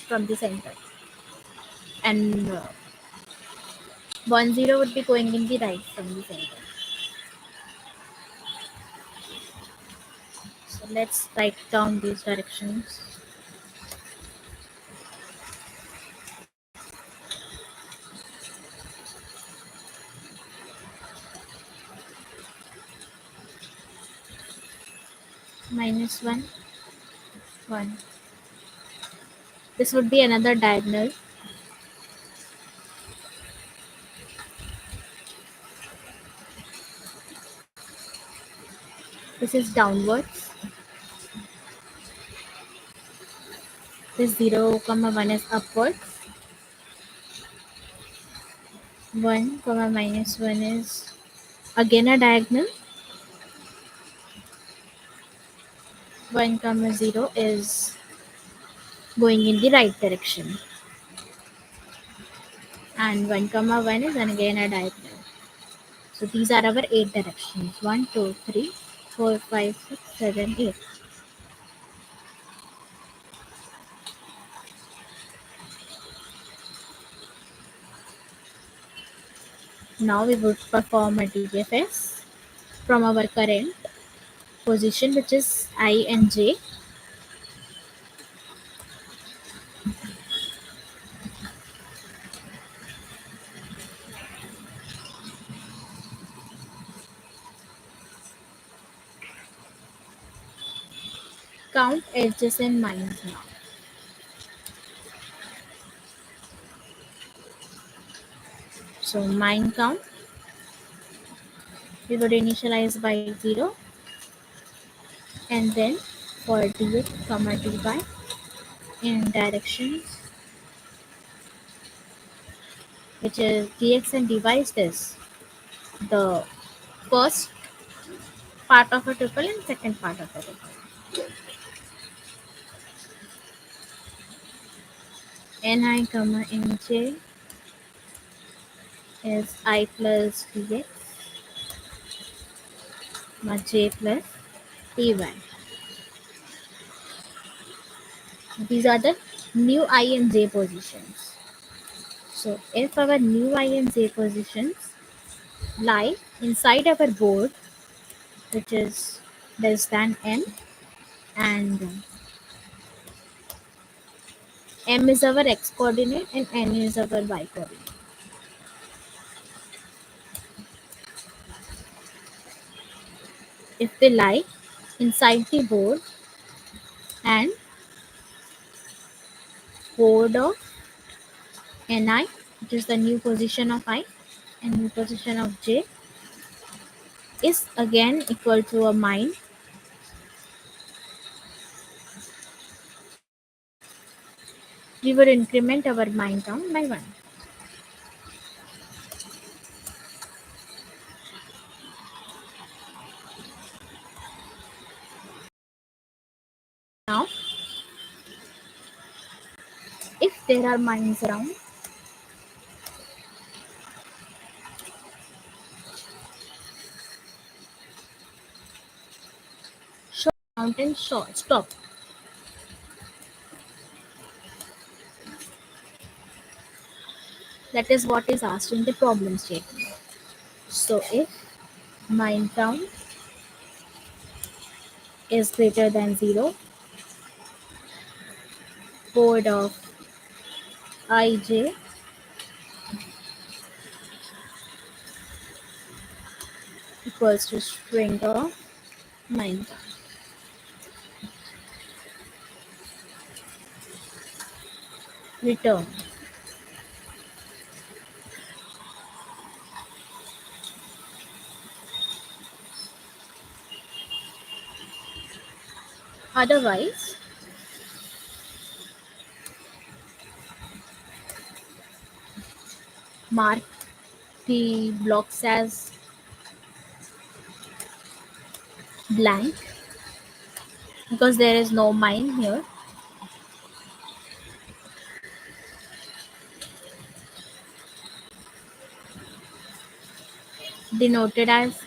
from the center. And 1, 0 would be going in the right from the center. So let's write down these directions. -1, 1. This would be another diagonal. This is downwards. This 0, 1 is upwards. 1, -1 is again a diagonal. 1, 0 is going in the right direction. And 1, 1 is again a diagonal. So these are our 8 directions. 1, 2, 3, 4, 5, 6, 7, 8. Now we would perform a DFS from our current position, which is I and J. count edges in mind now. So mind count, we would initialize by 0, and then for dx comma dy in directions, which is dx and dy is this, the first part of a tuple and second part of a tuple. Ni comma nj is I plus dx comma j plus dy. These are the new I and j positions. So if our new I and j positions lie inside our board, which is less than m, and m is our x coordinate and n is our y coordinate. If they lie inside the board and board of ni, which is the new position of I and new position of j, is again equal to a mine, we would increment our mine count by 1. Now, if there are mines around, show count and stop. That is what is asked in the problem statement. So if mine count is greater than 0, board of ij equals to string of mine count. Return. Otherwise, mark the blocks as blank because there is no mine here. Denoted as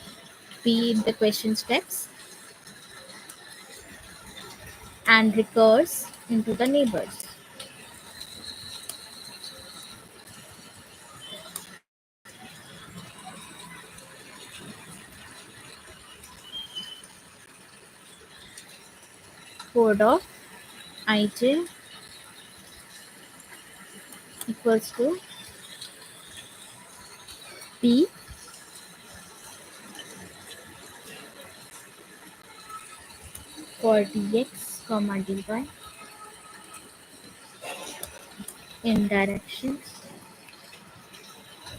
B in the question steps and recurs into the neighbors. Board of ij equals to B for dx comma dy in directions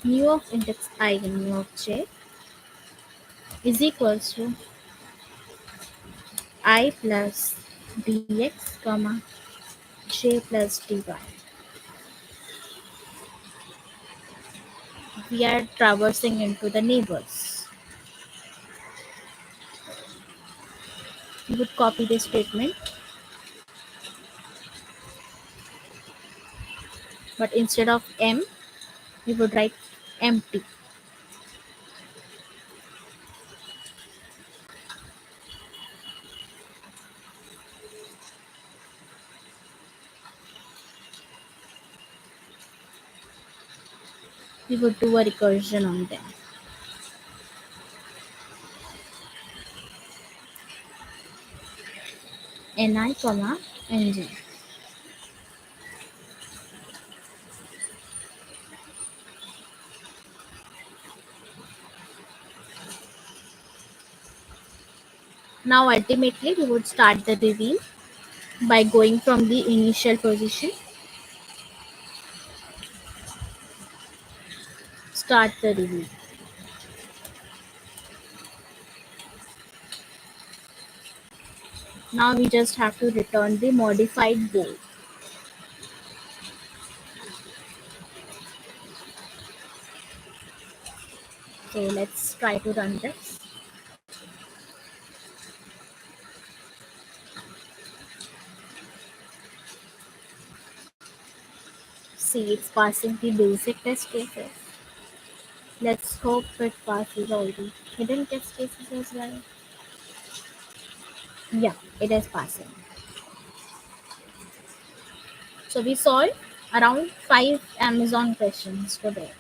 mu of index I and mu of j is equals to I plus dx comma j plus dy. We are traversing into the neighbors. We would copy this statement, but instead of m, we would write empty. We would do a recursion on them. Ni comma nj. Now ultimately we would start the reveal by going from the initial position. Start the review. Now we just have to return the modified board. So let's try to run this. See, it's passing the basic test cases. Let's hope it passes all the hidden test cases as well. Yeah, it is passing. So we solved around 5 Amazon questions today.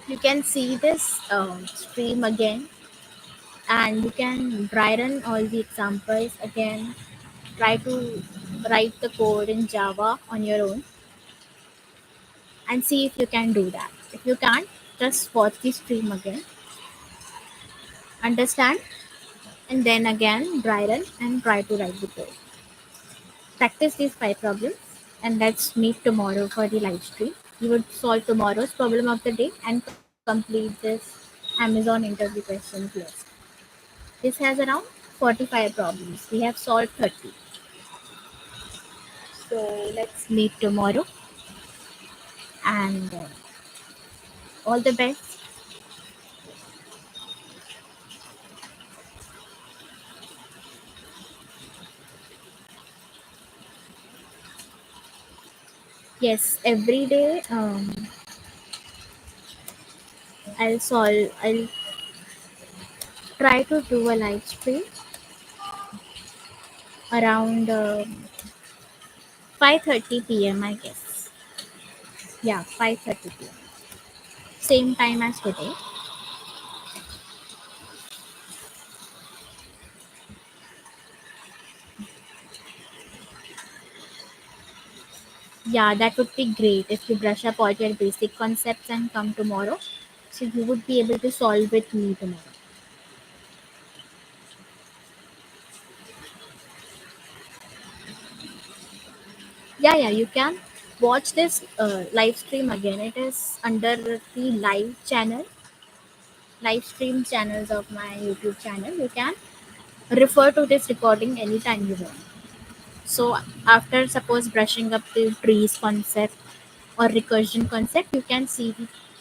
You can see this stream again, and you can dry run all the examples again. Try to write the code in Java on your own and see if you can do that. If you can't, just watch the stream again, understand, and then again dry run and try to write the code. Practice these 5 problems, and let's meet tomorrow for the live stream. You would solve tomorrow's problem of the day and complete this Amazon interview questions list. This has around 45 problems. We have solved 30. So let's meet tomorrow, and all the best. Yes, every day I'll try to do a live stream around 5:30 p.m. I guess. Yeah, 5:30 p.m. Same time as today. Yeah, that would be great if you brush up all your basic concepts and come tomorrow. So you would be able to solve with me tomorrow. Yeah, you can watch this live stream again. It is under the live stream channels of my YouTube channel. You can refer to this recording anytime you want. So after suppose brushing up the trees concept or recursion concept, you can see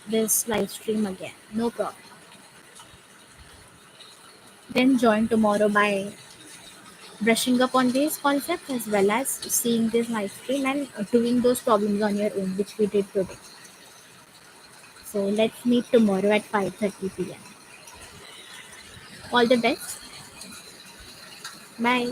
this live stream again. No problem. Then join tomorrow by brushing up on these concepts as well as seeing this live stream and doing those problems on your own, which we did today. So let's meet tomorrow at 5:30 p.m. All the best. Bye.